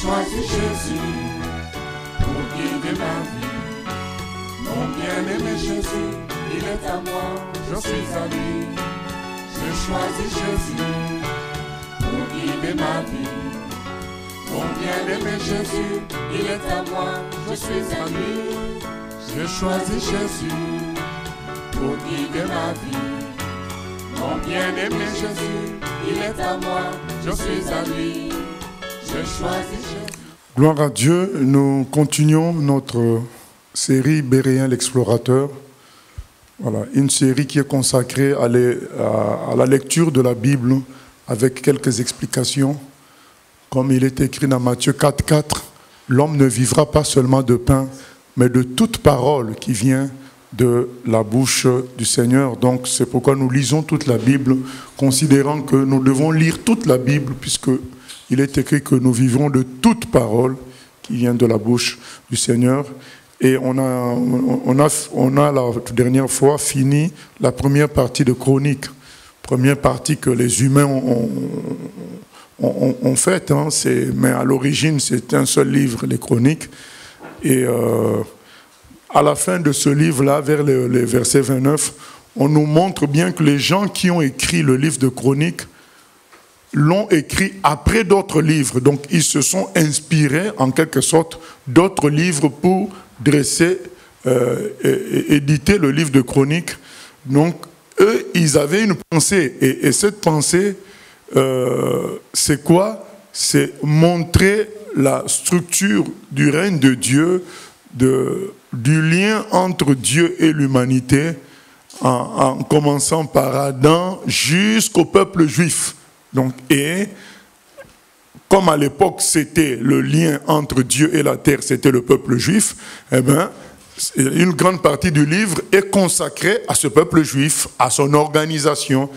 choisi Jésus pour guider ma vie. Mon bien-aimé Jésus, il est à moi, je suis à lui. J'ai choisi Jésus pour guider ma vie. Mon bien-aimé Jésus, il est à moi, je suis à lui. J'ai choisi Jésus pour guider ma vie. Mon bien-aimé Jésus, il est à moi, je suis à lui. J'ai choisi Jésus. Gloire à Dieu, nous continuons notre série Béréen l'explorateur. Voilà, une série qui est consacrée à la lecture de la Bible avec quelques explications. Comme il est écrit dans Matthieu 4,4, l'homme ne vivra pas seulement de pain, mais de toute parole qui vient de la bouche du Seigneur. Donc c'est pourquoi nous lisons toute la Bible, considérant que nous devons lire toute la Bible, puisque il est écrit que nous vivrons de toute parole qui vient de la bouche du Seigneur. Et on a la dernière fois fini la première partie de Chroniques. Première partie que les humains ont faite, hein, mais à l'origine c'est un seul livre, les Chroniques. Et à la fin de ce livre-là, vers les versets 29, on nous montre bien que les gens qui ont écrit le livre de Chroniques l'ont écrit après d'autres livres. Donc ils se sont inspirés en quelque sorte d'autres livres pour dresser, éditer le livre de Chroniques. Donc eux, ils avaient une pensée. Et cette pensée, c'est quoi? C'est montrer la structure du règne de Dieu, du lien entre Dieu et l'humanité, en commençant par Adam jusqu'au peuple juif. Donc, et comme à l'époque c'était le lien entre Dieu et la terre, c'était le peuple juif, eh bien, une grande partie du livre est consacrée à ce peuple juif, à son organisation,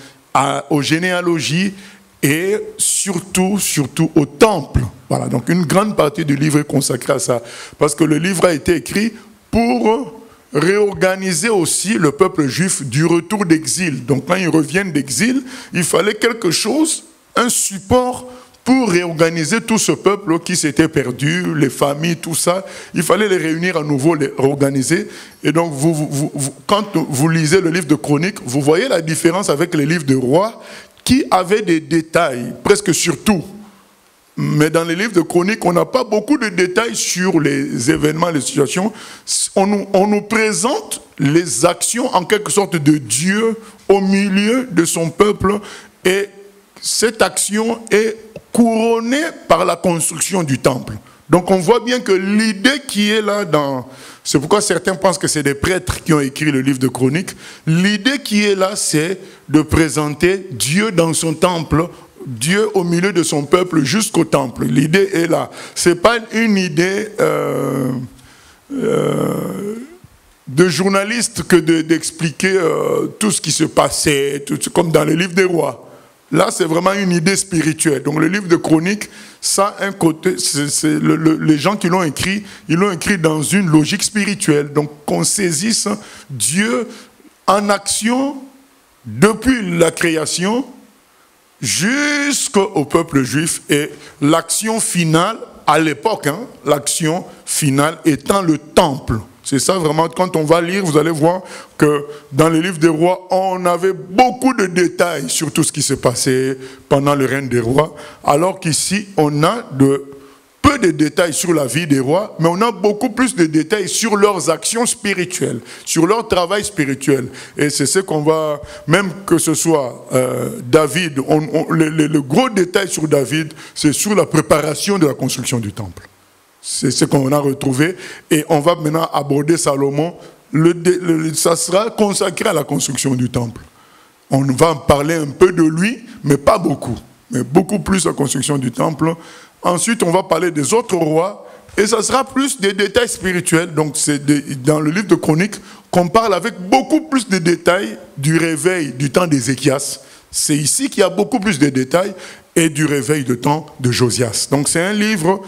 aux généalogies et surtout au temple. Voilà, donc une grande partie du livre est consacrée à ça, parce que le livre a été écrit pour réorganiser aussi le peuple juif du retour d'exil. Donc quand ils reviennent d'exil, il fallait quelque chose, un support pour réorganiser tout ce peuple qui s'était perdu, les familles, tout ça. Il fallait les réunir à nouveau, les réorganiser. Et donc quand vous lisez le livre de Chroniques, vous voyez la différence avec les livres de rois qui avaient des détails, presque sur tout. Mais dans les livres de Chroniques, on n'a pas beaucoup de détails sur les événements, les situations. On nous présente les actions en quelque sorte de Dieu au milieu de son peuple. Et cette action est couronnée par la construction du temple. Donc on voit bien que l'idée qui est là c'est pourquoi certains pensent que c'est des prêtres qui ont écrit le livre de Chroniques. L'idée qui est là, c'est de présenter Dieu dans son temple, Dieu au milieu de son peuple jusqu'au temple. L'idée est là. Ce n'est pas une idée de journaliste que d'expliquer tout ce qui se passait, comme dans le livre des rois. Là, c'est vraiment une idée spirituelle. Donc le livre de Chroniques, ça a un côté, les gens qui l'ont écrit, ils l'ont écrit dans une logique spirituelle. Donc qu'on saisisse Dieu en action depuis la création jusqu'au peuple juif, et l'action finale à l'époque, hein, l'action finale étant le temple. C'est ça vraiment, quand on va lire, vous allez voir que dans les livres des rois, on avait beaucoup de détails sur tout ce qui se passait pendant le règne des rois, alors qu'ici, on a peu de détails sur la vie des rois, mais on a beaucoup plus de détails sur leurs actions spirituelles, sur leur travail spirituel. Et c'est ce qu'on va, même que ce soit David, le gros détail sur David, c'est sur la préparation de la construction du temple. C'est ce qu'on a retrouvé. Et on va maintenant aborder Salomon. Ça sera consacré à la construction du temple. On va parler un peu de lui, mais pas beaucoup. Mais beaucoup plus la construction du temple. Ensuite, on va parler des autres rois. Et ça sera plus des détails spirituels. Donc, c'est dans le livre de Chroniques qu'on parle avec beaucoup plus de détails du réveil du temps d'Ézéchias. C'est ici qu'il y a beaucoup plus de détails. Et du réveil du temps de Josias. Donc, c'est un livre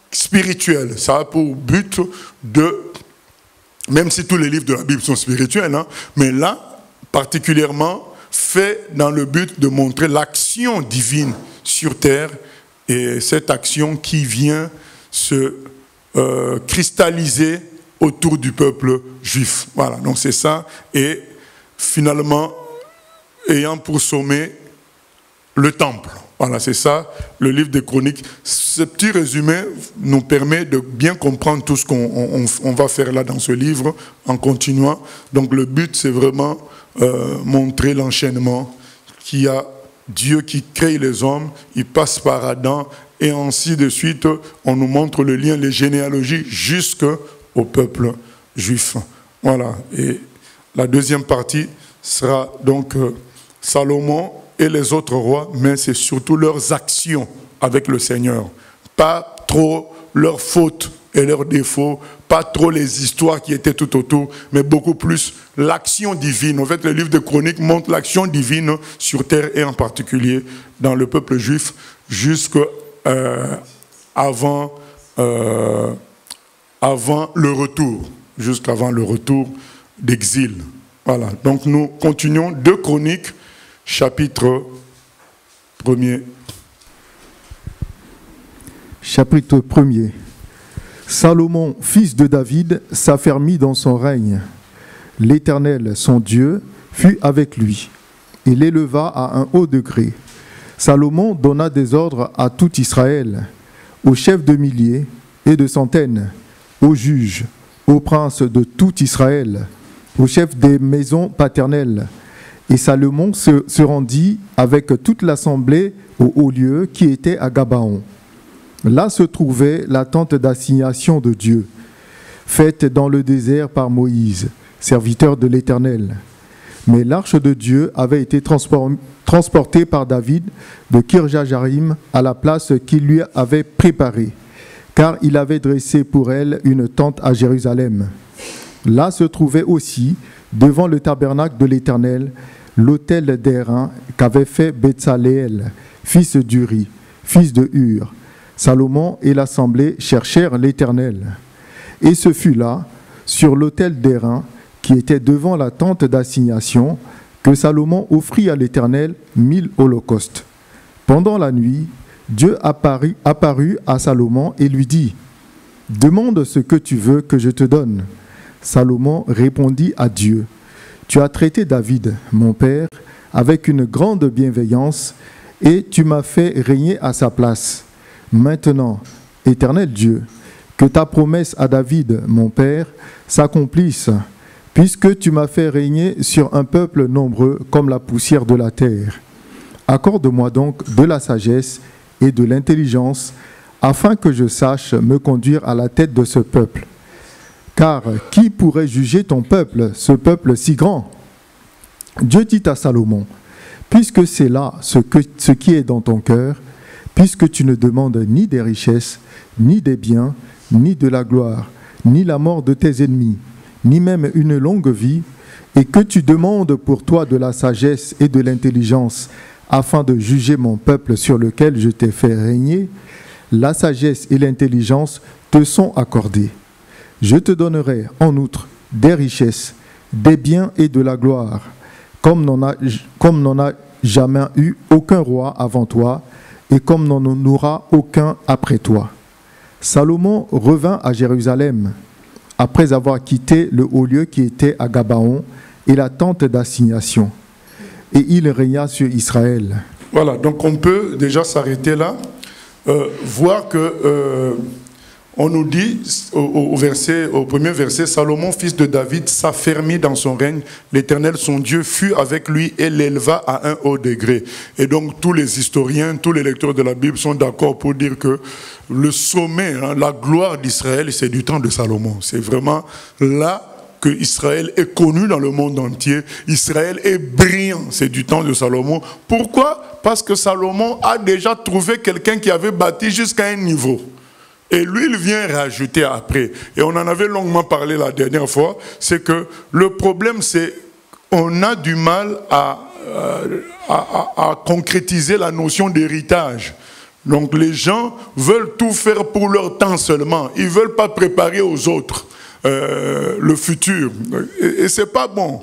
spirituel. Ça a pour but même si tous les livres de la Bible sont spirituels, hein, mais là, particulièrement, fait dans le but de montrer l'action divine sur terre, et cette action qui vient se cristalliser autour du peuple juif. Voilà, donc c'est ça. Et finalement, ayant pour sommet le temple. Voilà, c'est ça, le livre des Chroniques. Ce petit résumé nous permet de bien comprendre tout ce qu'on va faire là dans ce livre en continuant. Donc le but, c'est vraiment montrer l'enchaînement qu'il y a Dieu qui crée les hommes, il passe par Adam, et ainsi de suite, on nous montre le lien, les généalogies, jusqu'au peuple juif. Voilà, et la deuxième partie sera donc Salomon et les autres rois, mais c'est surtout leurs actions avec le Seigneur. Pas trop leurs fautes et leurs défauts, pas trop les histoires qui étaient tout autour, mais beaucoup plus l'action divine. En fait, le livre de Chroniques montre l'action divine sur terre et en particulier dans le peuple juif jusqu'avant le retour, jusqu'avant le retour d'exil. Voilà, donc nous continuons 2 Chroniques, chapitre 1er. Chapitre 1er. Salomon, fils de David, s'affermit dans son règne. L'Éternel, son Dieu, fut avec lui. Il l'éleva à un haut degré. Salomon donna des ordres à tout Israël, aux chefs de milliers et de centaines, aux juges, aux princes de tout Israël, aux chefs des maisons paternelles. Et Salomon se rendit avec toute l'assemblée au haut lieu qui était à Gabaon. Là se trouvait la tente d'assignation de Dieu, faite dans le désert par Moïse, serviteur de l'Éternel. Mais l'arche de Dieu avait été transportée par David de Kirjajarim à la place qu'il lui avait préparée, car il avait dressé pour elle une tente à Jérusalem. Là se trouvait aussi, devant le tabernacle de l'Éternel, l'autel d'airain qu'avait fait Betsaléel, fils d'Uri, fils de Hur. Salomon et l'assemblée cherchèrent l'Éternel. Et ce fut là, sur l'autel d'airain, qui était devant la tente d'assignation, que Salomon offrit à l'Éternel 1000 holocaustes. Pendant la nuit, Dieu apparut à Salomon et lui dit : « Demande ce que tu veux que je te donne. » Salomon répondit à Dieu : « Tu as traité David, mon père, avec une grande bienveillance, et tu m'as fait régner à sa place. Maintenant, Éternel Dieu, que ta promesse à David, mon père, s'accomplisse, puisque tu m'as fait régner sur un peuple nombreux comme la poussière de la terre. Accorde-moi donc de la sagesse et de l'intelligence, afin que je sache me conduire à la tête de ce peuple. Car qui pourrait juger ton peuple, ce peuple si grand ? » Dieu dit à Salomon : « Puisque c'est là ce qui est dans ton cœur, puisque tu ne demandes ni des richesses, ni des biens, ni de la gloire, ni la mort de tes ennemis, ni même une longue vie, et que tu demandes pour toi de la sagesse et de l'intelligence, afin de juger mon peuple sur lequel je t'ai fait régner, la sagesse et l'intelligence te sont accordées. Je te donnerai en outre des richesses, des biens et de la gloire, comme n'en a jamais eu aucun roi avant toi, et comme n'en aura aucun après toi. » Salomon revint à Jérusalem, après avoir quitté le haut lieu qui était à Gabaon et la tente d'assignation. Et il régna sur Israël. Voilà, donc on peut déjà s'arrêter là, voir que on nous dit au premier verset, Salomon, fils de David, s'affermit dans son règne. L'Éternel, son Dieu, fut avec lui et l'éleva à un haut degré. Et donc tous les historiens, tous les lecteurs de la Bible sont d'accord pour dire que le sommet, la gloire d'Israël, c'est du temps de Salomon. C'est vraiment là que Israël est connu dans le monde entier. Israël est brillant, c'est du temps de Salomon. Pourquoi ? Parce que Salomon a déjà trouvé quelqu'un qui avait bâti jusqu'à un niveau. Et lui, il vient rajouter après. Et on en avait longuement parlé la dernière fois. C'est que le problème, c'est qu'on a du mal à concrétiser la notion d'héritage. Donc les gens veulent tout faire pour leur temps seulement. Ils ne veulent pas préparer aux autres le futur. Et ce n'est pas bon.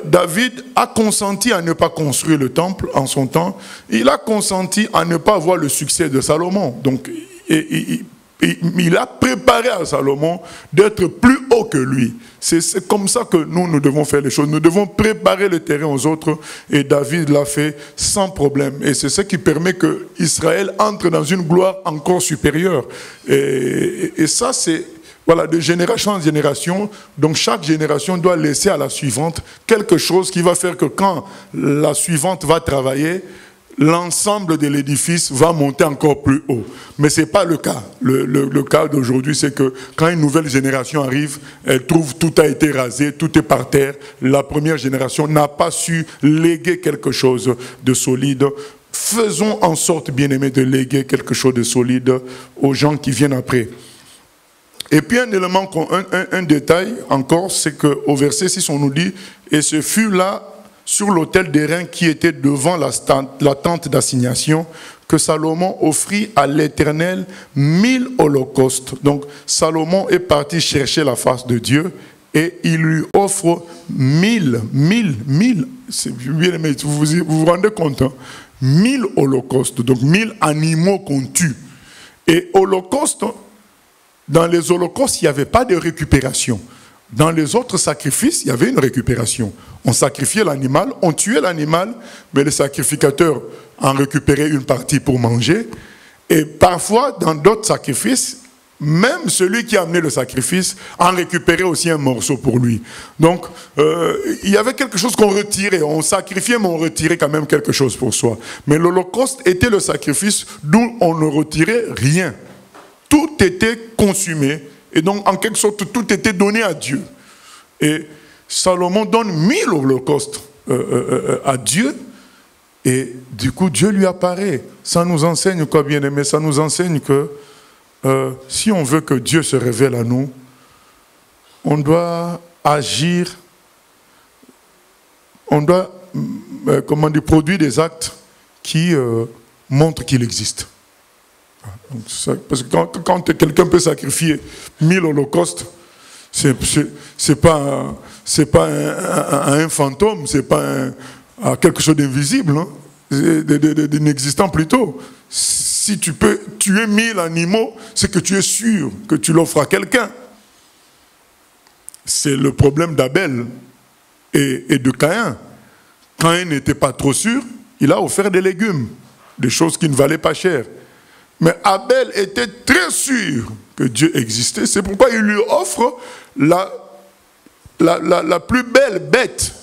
David a consenti à ne pas construire le temple en son temps. Il a consenti à ne pas avoir le succès de Salomon. Donc, et il a préparé à Salomon d'être plus haut que lui. C'est comme ça que nous devons faire les choses. Nous devons préparer le terrain aux autres, et David l'a fait sans problème. Et c'est ce qui permet que Israël entre dans une gloire encore supérieure. Et ça, c'est voilà, de génération en génération. Donc chaque génération doit laisser à la suivante quelque chose qui va faire que quand la suivante va travailler, l'ensemble de l'édifice va monter encore plus haut. Mais ce n'est pas le cas. Le cas d'aujourd'hui, c'est que quand une nouvelle génération arrive, elle trouve tout a été rasé, tout est par terre. La première génération n'a pas su léguer quelque chose de solide. Faisons en sorte, bien-aimés, de léguer quelque chose de solide aux gens qui viennent après. Et puis un élément, un détail encore, c'est qu'au verset 6, on nous dit « Et ce fut là, sur l'autel d'airain qui était devant la tente d'assignation, que Salomon offrit à l'Éternel 1000 holocaustes. » Donc Salomon est parti chercher la face de Dieu et il lui offre 1000. Vous vous rendez compte, hein? 1000 holocaustes, donc 1000 animaux qu'on tue. Et holocauste, dans les holocaustes, il n'y avait pas de récupération. Dans les autres sacrifices, il y avait une récupération. On sacrifiait l'animal, on tuait l'animal, mais le sacrificateur en récupérait une partie pour manger. Et parfois, dans d'autres sacrifices, même celui qui a amené le sacrifice en récupérait aussi un morceau pour lui. Donc, il y avait quelque chose qu'on retirait. On sacrifiait, mais on retirait quand même quelque chose pour soi. Mais l'Holocauste était le sacrifice d'où on ne retirait rien. Tout était consumé. Et donc, en quelque sorte, tout était donné à Dieu. Et Salomon donne 1000 holocaustes à Dieu. Et du coup, Dieu lui apparaît. Ça nous enseigne quoi, bien-aimé? Ça nous enseigne que si on veut que Dieu se révèle à nous, on doit agir, on doit produire des actes qui montrent qu'il existe. Parce que quand quelqu'un peut sacrifier 1000 holocaustes, c'est pas un fantôme, c'est pas quelque chose d'invisible, hein, d'inexistant plutôt. Si tu peux tuer 1000 animaux, c'est que tu es sûr que tu l'offres à quelqu'un. C'est le problème d'Abel et de Caïn. Caïn n'était pas trop sûr, il a offert des légumes, des choses qui ne valaient pas cher. Mais Abel était très sûr que Dieu existait. C'est pourquoi il lui offre la plus belle bête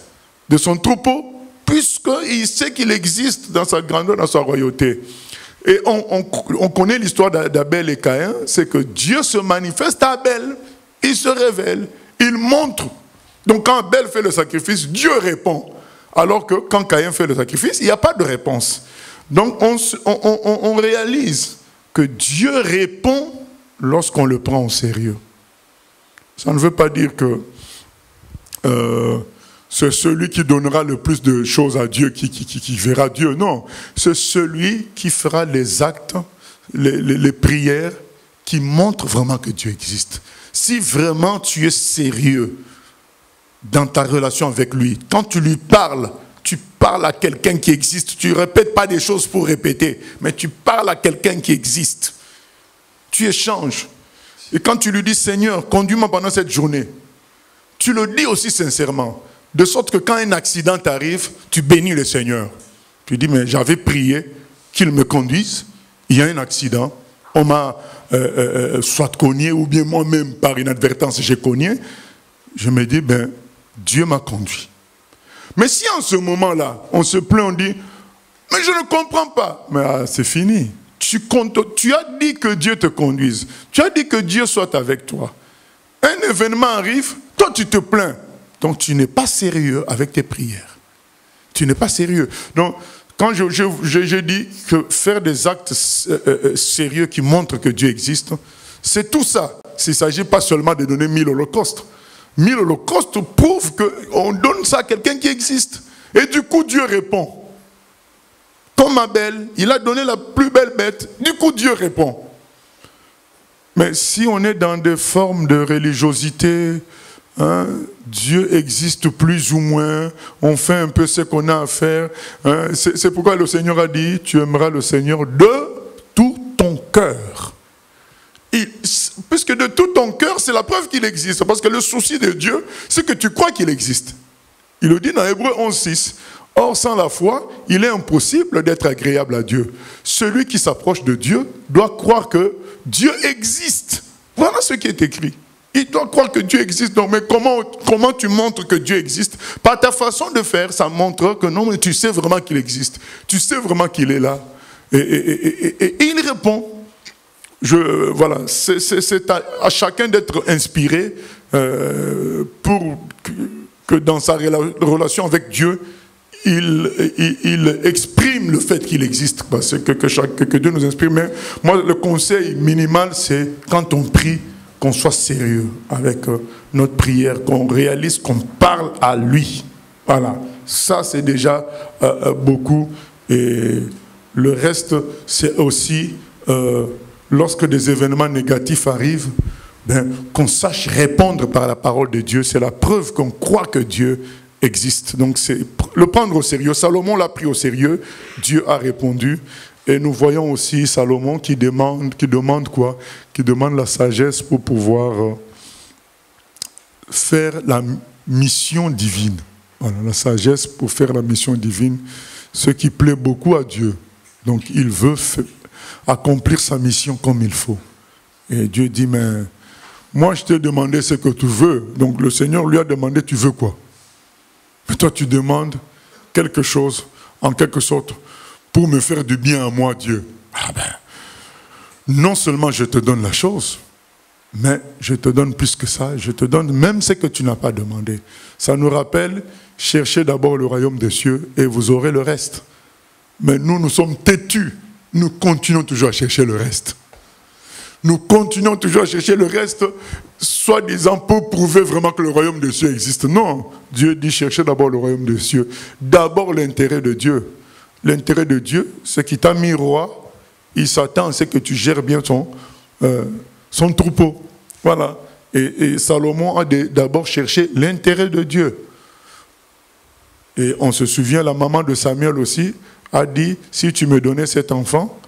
de son troupeau, puisqu'il sait qu'il existe dans sa grandeur, dans sa royauté. Et on connaît l'histoire d'Abel et Caïn, c'est que Dieu se manifeste à Abel, il se révèle, il montre. Donc quand Abel fait le sacrifice, Dieu répond. Alors que quand Caïn fait le sacrifice, il n'y a pas de réponse. Donc on réalise que Dieu répond lorsqu'on le prend au sérieux. Ça ne veut pas dire que c'est celui qui donnera le plus de choses à Dieu qui verra Dieu. Non, c'est celui qui fera les actes, les prières qui montrent vraiment que Dieu existe. Si vraiment tu es sérieux dans ta relation avec lui, quand tu lui parles, tu parles à quelqu'un qui existe. Tu ne répètes pas des choses pour répéter, mais tu parles à quelqu'un qui existe. Tu échanges. Et quand tu lui dis, Seigneur, conduis-moi pendant cette journée, tu le dis aussi sincèrement. De sorte que quand un accident t'arrive, tu bénis le Seigneur. Tu dis, mais j'avais prié qu'il me conduise. Il y a un accident. On m'a soit cogné ou bien moi-même par inadvertance j'ai cogné. Je me dis, ben, Dieu m'a conduit. Mais si en ce moment-là, on se plaint, on dit, mais je ne comprends pas. Mais c'est fini. Tu as dit que Dieu te conduise. Tu as dit que Dieu soit avec toi. Un événement arrive, toi tu te plains. Donc tu n'es pas sérieux avec tes prières. Tu n'es pas sérieux. Donc quand je dis que faire des actes sérieux qui montrent que Dieu existe, c'est tout ça. Il ne s'agit pas seulement de donner 1000 holocaustes. 1000 holocaustes prouvent qu'on donne ça à quelqu'un qui existe. Et du coup, Dieu répond. Comme Abel, il a donné la plus belle bête. Du coup, Dieu répond. Mais si on est dans des formes de religiosité, hein, Dieu existe plus ou moins, on fait un peu ce qu'on a à faire. Hein, c'est pourquoi le Seigneur a dit, tu aimeras le Seigneur de tout ton cœur. tout ton cœur, c'est la preuve qu'il existe. Parce que le souci de Dieu, c'est que tu crois qu'il existe. Il le dit dans Hébreux 11:6. Or, sans la foi, il est impossible d'être agréable à Dieu. Celui qui s'approche de Dieu doit croire que Dieu existe. Voilà ce qui est écrit. Il doit croire que Dieu existe. Donc, mais comment tu montres que Dieu existe? Par ta façon de faire, ça montre que non, mais tu sais vraiment qu'il existe. Tu sais vraiment qu'il est là. Et il répond. Voilà, c'est à chacun d'être inspiré pour que dans sa relation avec Dieu, il exprime le fait qu'il existe. Parce que Dieu nous inspire. Mais moi, le conseil minimal, c'est quand on prie, qu'on soit sérieux avec notre prière, qu'on réalise qu'on parle à lui. Voilà, ça c'est déjà beaucoup. Et le reste, c'est aussi, lorsque des événements négatifs arrivent, qu'on sache répondre par la parole de Dieu. C'est la preuve qu'on croit que Dieu existe. Donc c'est le prendre au sérieux. Salomon l'a pris au sérieux, Dieu a répondu. Et nous voyons aussi Salomon qui demande quoi? Qui demande la sagesse pour pouvoir faire la mission divine. Voilà, la sagesse pour faire la mission divine, ce qui plaît beaucoup à Dieu. Donc il veut accomplir sa mission comme il faut. Et Dieu dit, mais moi je t'ai demandé ce que tu veux. Donc le Seigneur lui a demandé, tu veux quoi? Mais toi tu demandes quelque chose, en quelque sorte, pour me faire du bien à moi, Dieu. Non seulement je te donne la chose, mais je te donne plus que ça. Je te donne même ce que tu n'as pas demandé. Ça nous rappelle, cherchez d'abord le royaume des cieux et vous aurez le reste. Mais nous sommes têtus. Nous continuons toujours à chercher le reste. Nous continuons toujours à chercher le reste, soi-disant pour prouver vraiment que le royaume des cieux existe. Non, Dieu dit cherchez d'abord le royaume des cieux. D'abord l'intérêt de Dieu. L'intérêt de Dieu, c'est qu'il t'a mis roi, il s'attend à ce que tu gères bien son troupeau. Voilà. Et Salomon a d'abord cherché l'intérêt de Dieu. Et on se souvient, la maman de Samuel aussi a dit, si tu me donnais cet enfant,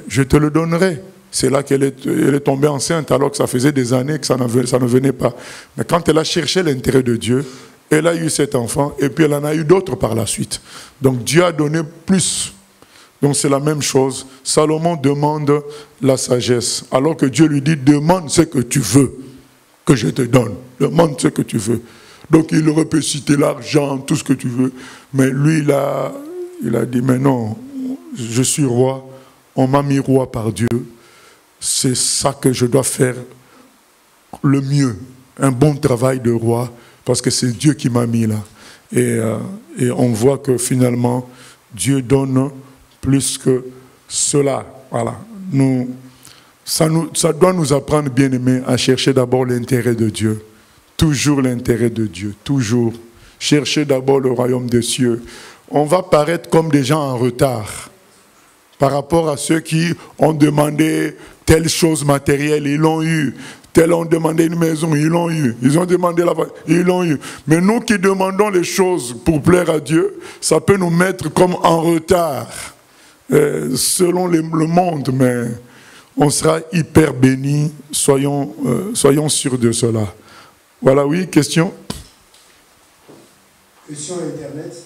je te le donnerai. C'est là qu'elle est tombée enceinte, alors que ça faisait des années que ça ne venait pas. Mais quand elle a cherché l'intérêt de Dieu, elle a eu cet enfant et puis elle en a eu d'autres par la suite. Donc Dieu a donné plus. Donc c'est la même chose. Salomon demande la sagesse. Alors que Dieu lui dit, demande ce que tu veux que je te donne. Demande ce que tu veux. Donc il aurait pu citer l'argent, tout ce que tu veux. Mais lui, il a dit, mais non, je suis roi. On m'a mis roi par Dieu. C'est ça que je dois faire le mieux. Un bon travail de roi. Parce que c'est Dieu qui m'a mis là. Et on voit que finalement, Dieu donne plus que cela. Voilà. Ça doit nous apprendre, bien aimés, à chercher d'abord l'intérêt de Dieu. Toujours l'intérêt de Dieu. Toujours. Chercher d'abord le royaume des cieux. On va paraître comme des gens en retard. Par rapport à ceux qui ont demandé telle chose matérielle, ils l'ont eu. Tels ont demandé une maison, ils l'ont eu. Ils ont demandé la voiture, ils l'ont eu. Mais nous qui demandons les choses pour plaire à Dieu, ça peut nous mettre comme en retard, selon le monde, mais on sera hyper bénis. Soyons sûrs de cela. Voilà, oui, question? Question Internet.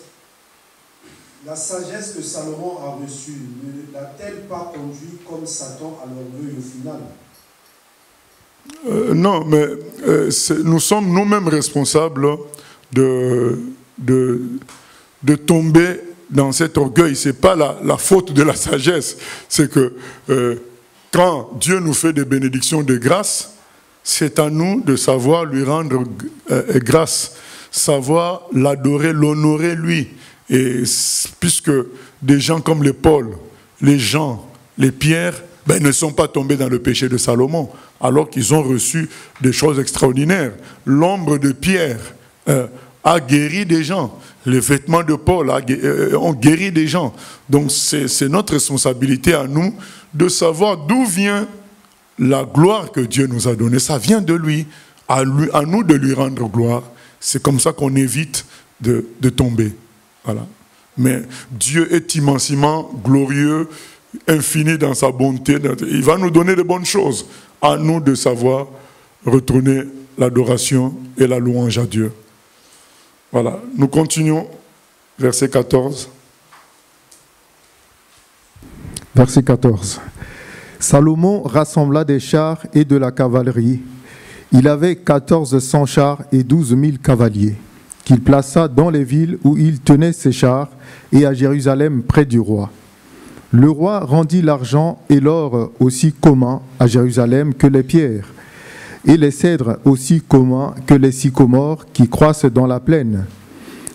La sagesse que Salomon a reçue ne l'a-t-elle pas conduit comme Satan à l'orgueil au final? Non, mais nous sommes nous-mêmes responsables de tomber dans cet orgueil. Ce n'est pas la faute de la sagesse. C'est que quand Dieu nous fait des bénédictions de grâce, c'est à nous de savoir lui rendre grâce, savoir l'adorer, l'honorer lui. Et puisque des gens comme les Paul, les Jean, les Pierre, ne sont pas tombés dans le péché de Salomon, alors qu'ils ont reçu des choses extraordinaires. L'ombre de Pierre a guéri des gens. Les vêtements de Paul ont guéri des gens. Donc c'est notre responsabilité à nous de savoir d'où vient la gloire que Dieu nous a donnée. Ça vient de lui. À nous de lui rendre gloire. C'est comme ça qu'on évite de tomber. Voilà. Mais Dieu est immensément glorieux, infini dans sa bonté. Il va nous donner de bonnes choses. À nous de savoir retourner l'adoration et la louange à Dieu. Voilà, nous continuons. Verset 14. Verset 14. Salomon rassembla des chars et de la cavalerie. Il avait 1400 chars et 12 000 cavaliers, qu'il plaça dans les villes où il tenait ses chars et à Jérusalem près du roi. Le roi rendit l'argent et l'or aussi communs à Jérusalem que les pierres, et les cèdres aussi communs que les sycomores qui croissent dans la plaine.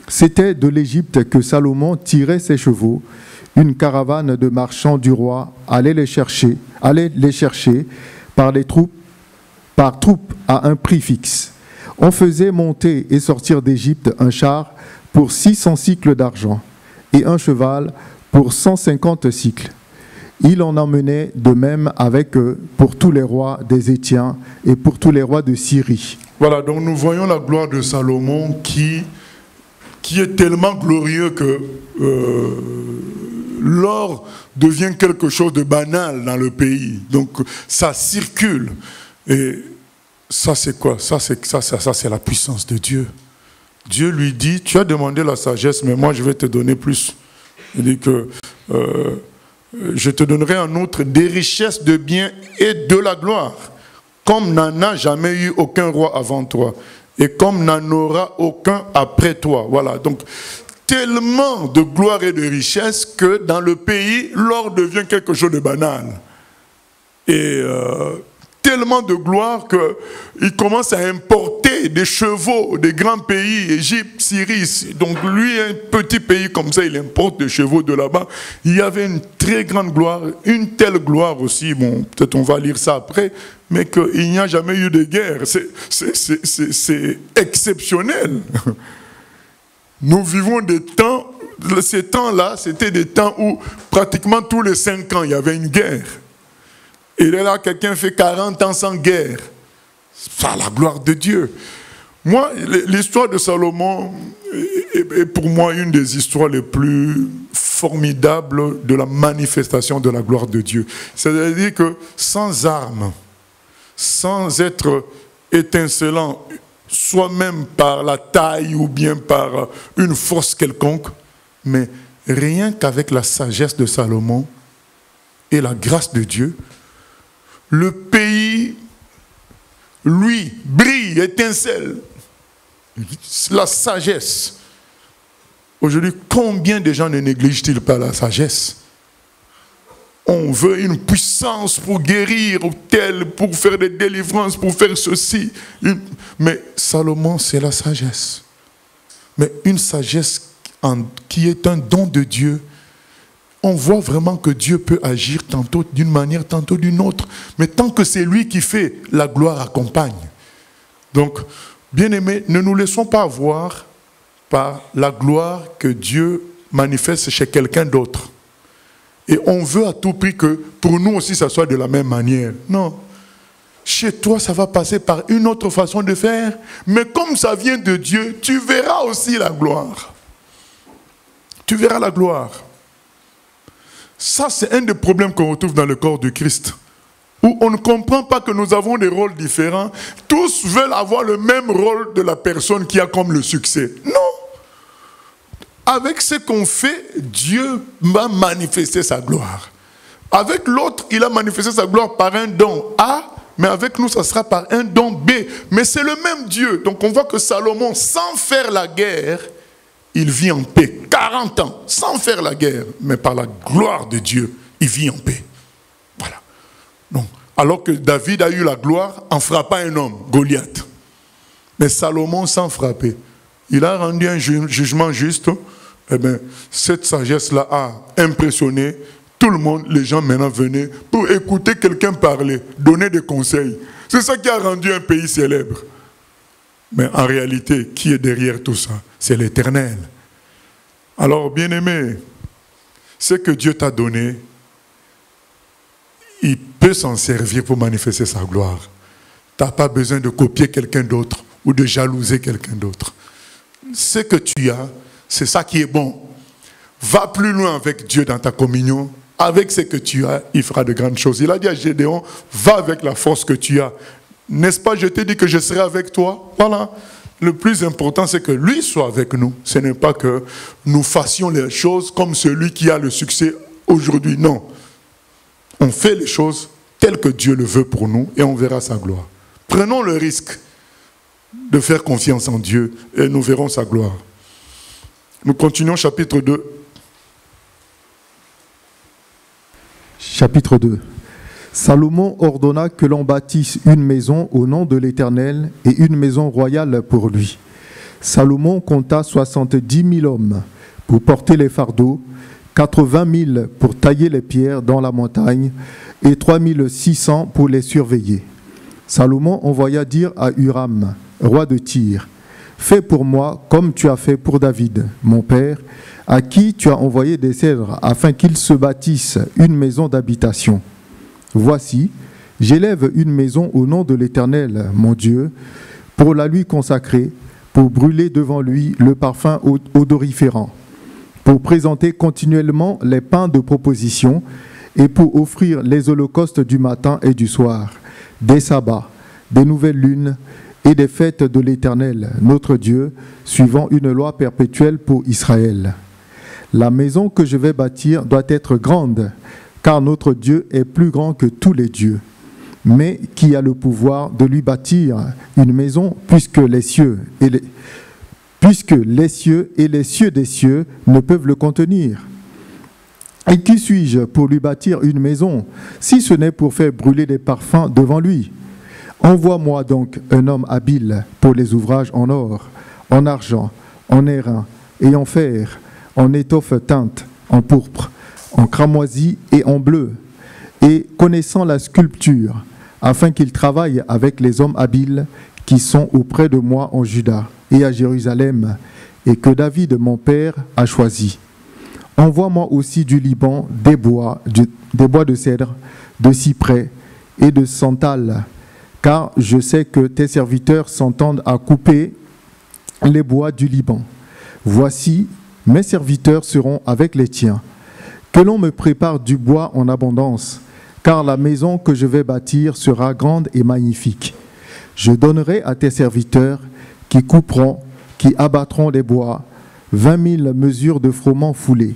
C'était de l'Égypte que Salomon tirait ses chevaux. Une caravane de marchands du roi allait les chercher par troupes à un prix fixe. On faisait monter et sortir d'Égypte un char pour 600 cycles d'argent et un cheval pour 150 cycles. Il en emmenait de même avec eux pour tous les rois des Étiens et pour tous les rois de Syrie. Voilà, donc nous voyons la gloire de Salomon qui est tellement glorieux que l'or devient quelque chose de banal dans le pays. Donc ça circule. Et ça c'est quoi? Ça c'est la puissance de Dieu. Dieu lui dit, tu as demandé la sagesse, mais moi je vais te donner plus. Il dit que je te donnerai en outre des richesses de biens et de la gloire, comme n'en a jamais eu aucun roi avant toi, et comme n'en aura aucun après toi. Voilà, donc tellement de gloire et de richesse que dans le pays, l'or devient quelque chose de banal. Et tellement de gloire qu'il commence à importer des chevaux des grands pays, Égypte, Syrie. Donc lui, un petit pays comme ça, il importe des chevaux de là-bas. Il y avait une très grande gloire, une telle gloire aussi, bon, peut-être on va lire ça après, mais qu'il n'y a jamais eu de guerre. C'est exceptionnel. Nous vivons des temps, ces temps-là, c'était des temps où pratiquement tous les 5 ans, il y avait une guerre. Et là, quelqu'un fait 40 ans sans guerre. Ça, la gloire de Dieu. Moi, l'histoire de Salomon est pour moi une des histoires les plus formidables de la manifestation de la gloire de Dieu. C'est-à-dire que sans armes, sans être étincelant, soi-même par la taille ou bien par une force quelconque, mais rien qu'avec la sagesse de Salomon et la grâce de Dieu, le pays, lui, brille, étincelle. La sagesse. Aujourd'hui, combien de gens ne négligent-ils pas la sagesse? On veut une puissance pour guérir, pour faire des délivrances, pour faire ceci. Mais Salomon, c'est la sagesse. Mais une sagesse qui est un don de Dieu. On voit vraiment que Dieu peut agir tantôt d'une manière, tantôt d'une autre. Mais tant que c'est lui qui fait, la gloire accompagne. Donc, bien-aimés, ne nous laissons pas avoir par la gloire que Dieu manifeste chez quelqu'un d'autre. Et on veut à tout prix que pour nous aussi ça soit de la même manière. Non. Chez toi, ça va passer par une autre façon de faire. Mais comme ça vient de Dieu, tu verras aussi la gloire. Tu verras la gloire. Ça, c'est un des problèmes qu'on retrouve dans le corps de Christ. Où on ne comprend pas que nous avons des rôles différents. Tous veulent avoir le même rôle de la personne qui a comme le succès. Non. Avec ce qu'on fait, Dieu va manifester sa gloire. Avec l'autre, il a manifesté sa gloire par un don A, mais avec nous, ça sera par un don B. Mais c'est le même Dieu. Donc on voit que Salomon, sans faire la guerre, il vit en paix. 40 ans, sans faire la guerre, mais par la gloire de Dieu, il vit en paix. Voilà. Donc, alors que David a eu la gloire en frappant un homme, Goliath. Mais Salomon, sans frapper, il a rendu un jugement juste. Eh bien, cette sagesse-là a impressionné tout le monde. Les gens maintenant venaient pour écouter quelqu'un parler, donner des conseils. C'est ça qui a rendu un pays célèbre. Mais en réalité, qui est derrière tout ça? C'est l'Éternel. Alors, bien-aimé, ce que Dieu t'a donné, il peut s'en servir pour manifester sa gloire. Tu n'as pas besoin de copier quelqu'un d'autre ou de jalouser quelqu'un d'autre. Ce que tu as, c'est ça qui est bon. Va plus loin avec Dieu dans ta communion avec ce que tu as, il fera de grandes choses. Il a dit à Gédéon, va avec la force que tu as. N'est-ce pas, je t'ai dit que je serai avec toi? Voilà. Le plus important, c'est que lui soit avec nous. Ce n'est pas que nous fassions les choses comme celui qui a le succès aujourd'hui. Non. On fait les choses telles que Dieu le veut pour nous et on verra sa gloire. Prenons le risque de faire confiance en Dieu et nous verrons sa gloire. Nous continuons chapitre 2. Chapitre 2. Salomon ordonna que l'on bâtisse une maison au nom de l'Éternel et une maison royale pour lui. Salomon compta 70 000 hommes pour porter les fardeaux, 80 000 pour tailler les pierres dans la montagne et 3 600 pour les surveiller. Salomon envoya dire à Huram, roi de Tyr, « Fais pour moi comme tu as fait pour David, mon père, à qui tu as envoyé des cèdres afin qu'il se bâtisse une maison d'habitation. Voici, j'élève une maison au nom de l'Éternel, mon Dieu, pour la lui consacrer, pour brûler devant lui le parfum odoriférant, pour présenter continuellement les pains de proposition et pour offrir les holocaustes du matin et du soir, des sabbats, des nouvelles lunes et des fêtes de l'Éternel, notre Dieu, suivant une loi perpétuelle pour Israël. La maison que je vais bâtir doit être grande, car notre Dieu est plus grand que tous les dieux. Mais qui a le pouvoir de lui bâtir une maison, puisque les cieux et les cieux des cieux ne peuvent le contenir? Et qui suis-je pour lui bâtir une maison, si ce n'est pour faire brûler des parfums devant lui? Envoie-moi donc un homme habile pour les ouvrages en or, en argent, en airain et en fer, en étoffe teinte, en pourpre, en cramoisi et en bleu, et connaissant la sculpture, afin qu'il travaille avec les hommes habiles qui sont auprès de moi en Juda et à Jérusalem, et que David, mon père, a choisi. Envoie-moi aussi du Liban des bois de cèdre, de cyprès et de santal, car je sais que tes serviteurs s'entendent à couper les bois du Liban. Voici, mes serviteurs seront avec les tiens. Que l'on me prépare du bois en abondance, car la maison que je vais bâtir sera grande et magnifique. Je donnerai à tes serviteurs qui couperont, qui abattront les bois, 20 000 mesures de froment foulé,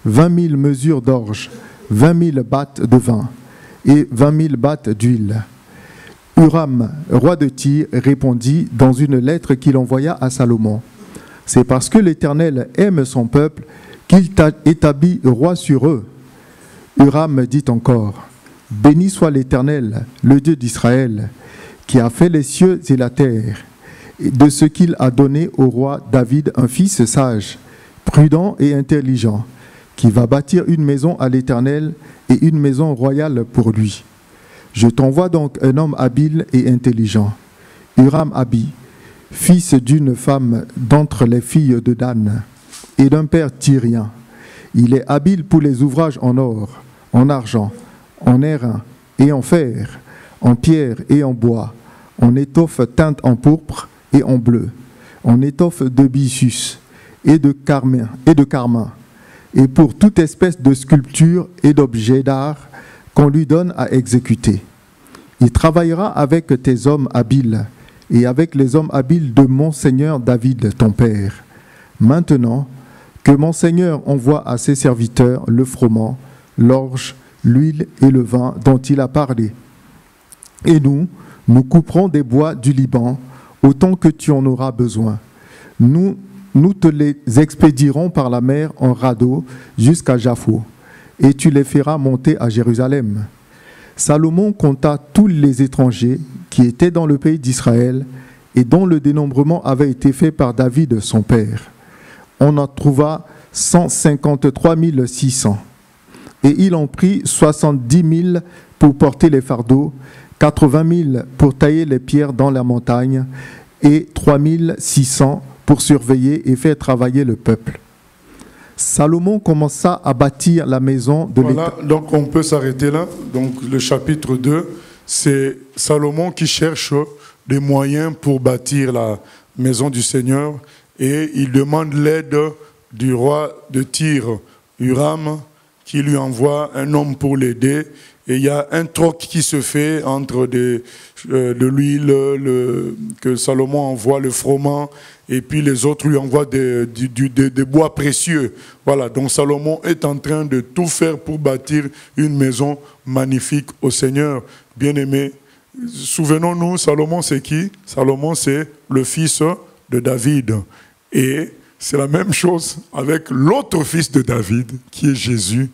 20 000 mesures d'orge, 20 000 battes de vin et 20 000 battes d'huile. Huram, roi de Tyr, répondit dans une lettre qu'il envoya à Salomon. C'est parce que l'Éternel aime son peuple qu'il t'a établi roi sur eux. Huram dit encore, « Béni soit l'Éternel, le Dieu d'Israël, qui a fait les cieux et la terre, et de ce qu'il a donné au roi David un fils sage, prudent et intelligent, qui va bâtir une maison à l'Éternel et une maison royale pour lui. Je t'envoie donc un homme habile et intelligent, Huram-Abi, fils d'une femme d'entre les filles de Dan, et d'un père tyrien. Il est habile pour les ouvrages en or, en argent, en airain et en fer, en pierre et en bois, en étoffe teinte en pourpre et en bleu, en étoffe de byssus et de carmin, et pour toute espèce de sculpture et d'objet d'art qu'on lui donne à exécuter. Il travaillera avec tes hommes habiles et avec les hommes habiles de mon Seigneur David, ton père. Maintenant, que mon Seigneur envoie à ses serviteurs le froment, l'orge, l'huile et le vin dont il a parlé. Et nous couperons des bois du Liban, autant que tu en auras besoin. Nous te les expédierons par la mer en radeau jusqu'à Jaffo, et tu les feras monter à Jérusalem. Salomon compta tous les étrangers qui étaient dans le pays d'Israël et dont le dénombrement avait été fait par David, son père. On en trouva 153 600. Et il en prit 70 000 pour porter les fardeaux, 80 000 pour tailler les pierres dans la montagne et 3 600 pour surveiller et faire travailler le peuple. Salomon commença à bâtir la maison de l'État. Donc on peut s'arrêter là. Donc le chapitre 2, c'est Salomon qui cherche des moyens pour bâtir la maison du Seigneur et il demande l'aide du roi de Tyr, Huram, qui lui envoie un homme pour l'aider. Et il y a un troc qui se fait entre de l'huile que Salomon envoie, le froment, et puis les autres lui envoient des bois précieux. Voilà, donc Salomon est en train de tout faire pour bâtir une maison magnifique au Seigneur. Bien-aimé, souvenons-nous, Salomon c'est qui? Salomon c'est le fils de David. Et c'est la même chose avec l'autre fils de David, qui est Jésus,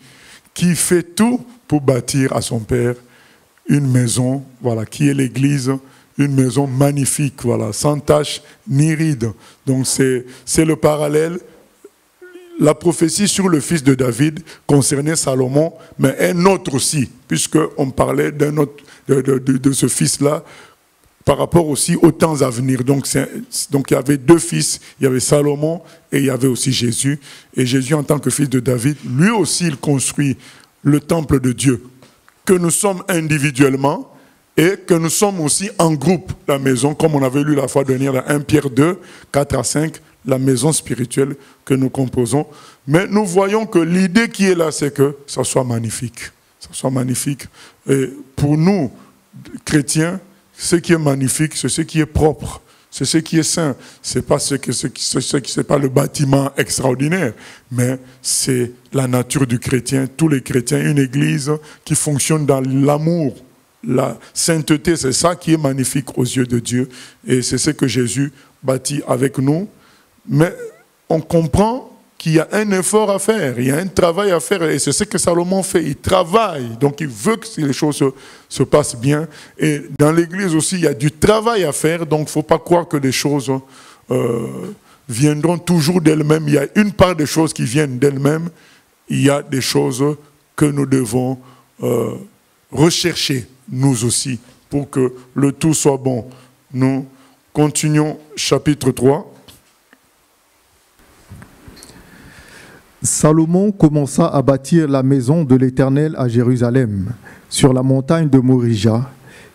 qui fait tout pour bâtir à son Père une maison, voilà, qui est l'Église, une maison magnifique, voilà, sans tache ni ride. Donc c'est le parallèle. La prophétie sur le fils de David concernait Salomon, mais un autre aussi, puisqu'on parlait d'un autre, de ce fils-là, par rapport aussi aux temps à venir. Donc il y avait deux fils, il y avait Salomon et il y avait aussi Jésus. Et Jésus, en tant que fils de David, lui aussi, il construit le temple de Dieu, que nous sommes individuellement et que nous sommes aussi en groupe, la maison, comme on avait lu la fois dernière, dans 1 Pierre 2, 4 à 5, la maison spirituelle que nous composons. Mais nous voyons que l'idée qui est là, c'est que ça soit magnifique. Ça soit magnifique. Et pour nous, chrétiens, ce qui est magnifique, c'est ce qui est propre. C'est ce qui est saint. C'est pas c'est pas le bâtiment extraordinaire, mais c'est la nature du chrétien. Tous les chrétiens, une église qui fonctionne dans l'amour, la sainteté, c'est ça qui est magnifique aux yeux de Dieu. Et c'est ce que Jésus bâtit avec nous. Mais on comprend qu'il y a un effort à faire, il y a un travail à faire, et c'est ce que Salomon fait, il travaille, donc il veut que les choses se passent bien, et dans l'église aussi, il y a du travail à faire, donc il ne faut pas croire que les choses viendront toujours d'elles-mêmes, il y a une part des choses qui viennent d'elles-mêmes, il y a des choses que nous devons rechercher, nous aussi, pour que le tout soit bon. Nous continuons chapitre 3. Salomon commença à bâtir la maison de l'Éternel à Jérusalem, sur la montagne de Morija,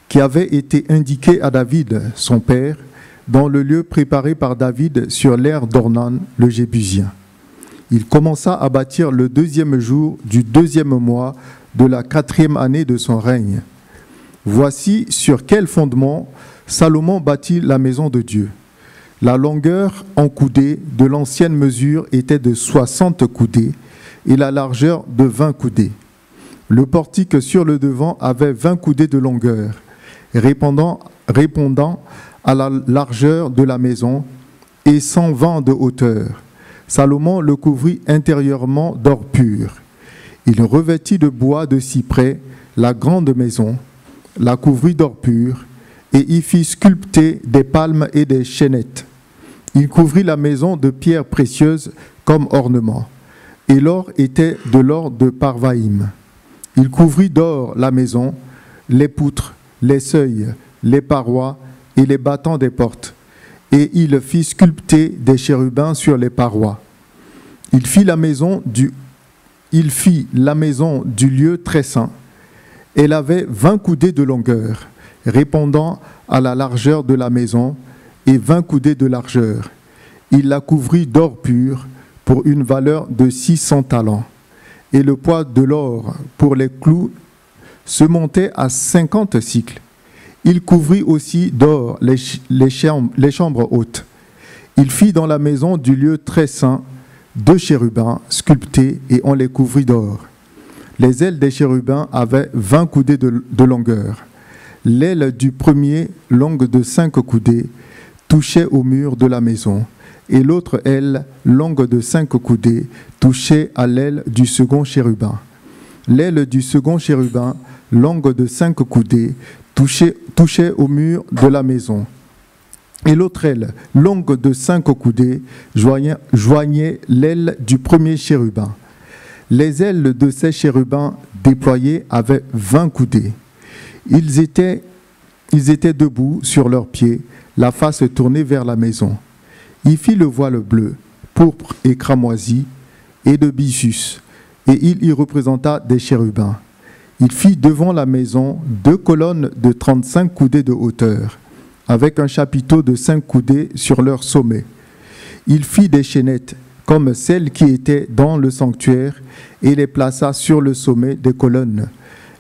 qui avait été indiquée à David, son père, dans le lieu préparé par David sur l'aire d'Ornan, le Jébusien. Il commença à bâtir le 2e jour du 2e mois de la 4e année de son règne. Voici sur quel fondement Salomon bâtit la maison de Dieu. La longueur en coudées de l'ancienne mesure était de 60 coudées et la largeur de 20 coudées. Le portique sur le devant avait 20 coudées de longueur, répondant à la largeur de la maison et 120 de hauteur. Salomon le couvrit intérieurement d'or pur. Il revêtit de bois de cyprès la grande maison, la couvrit d'or pur, et y fit sculpter des palmes et des chênettes. Il couvrit la maison de pierres précieuses comme ornement, et l'or était de l'or de Parvaïm. Il couvrit d'or la maison, les poutres, les seuils, les parois et les battants des portes, et il fit sculpter des chérubins sur les parois. Il fit la maison du lieu très saint. Elle avait 20 coudées de longueur, répondant à la largeur de la maison, et 20 coudées de largeur. Il la couvrit d'or pur pour une valeur de 600 talents. Et le poids de l'or pour les clous se montait à 50 cycles. Il couvrit aussi d'or les chambres hautes. Il fit dans la maison du lieu très saint 2 chérubins sculptés et on les couvrit d'or. Les ailes des chérubins avaient 20 coudées de longueur. L'aile du premier, longue de 5 coudées, touchait au mur de la maison, et l'autre aile, longue de 5 coudées, touchait à l'aile du second chérubin. L'aile du second chérubin, longue de 5 coudées, touchait au mur de la maison. Et l'autre aile, longue de 5 coudées, joignait l'aile du premier chérubin. Les ailes de ces chérubins déployés avaient 20 coudées. Ils étaient debout sur leurs pieds, la face tournée vers la maison. Il fit le voile bleu, pourpre et cramoisi, et de byssus, et il y représenta des chérubins. Il fit devant la maison 2 colonnes de 35 coudées de hauteur, avec un chapiteau de 5 coudées sur leur sommet. Il fit des chaînettes comme celles qui étaient dans le sanctuaire, et les plaça sur le sommet des colonnes.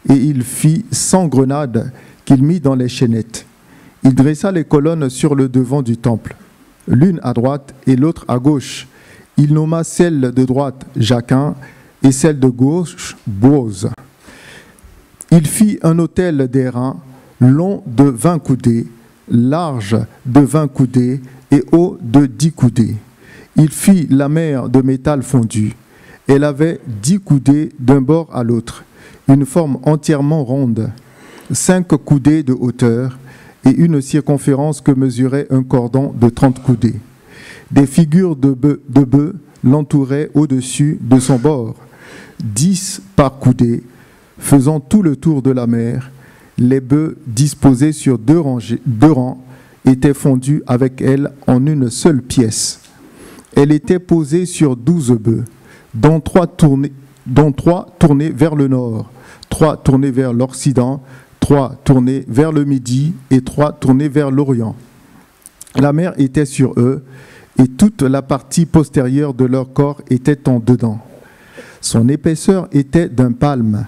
Et il fit 100 grenades qu'il mit dans les chaînettes. Il dressa les colonnes sur le devant du temple, l'une à droite et l'autre à gauche. Il nomma celle de droite Jachin et celle de gauche Boaz. Il fit un autel d'airain long de 20 coudées, large de 20 coudées et haut de 10 coudées. Il fit la mer de métal fondu. Elle avait 10 coudées d'un bord à l'autre, une forme entièrement ronde, 5 coudées de hauteur et une circonférence que mesurait un cordon de 30 coudées. Des figures de bœufs l'entouraient au-dessus de son bord, 10 par coudée, faisant tout le tour de la mer. Les bœufs disposés sur deux rangs étaient fondus avec elle en une seule pièce. Elle était posée sur 12 bœufs, dont 3 tournés vers le nord, 3 tournés vers l'occident, 3 tournés vers le midi et 3 tournés vers l'orient. La mer était sur eux et toute la partie postérieure de leur corps était en dedans. Son épaisseur était d'un palme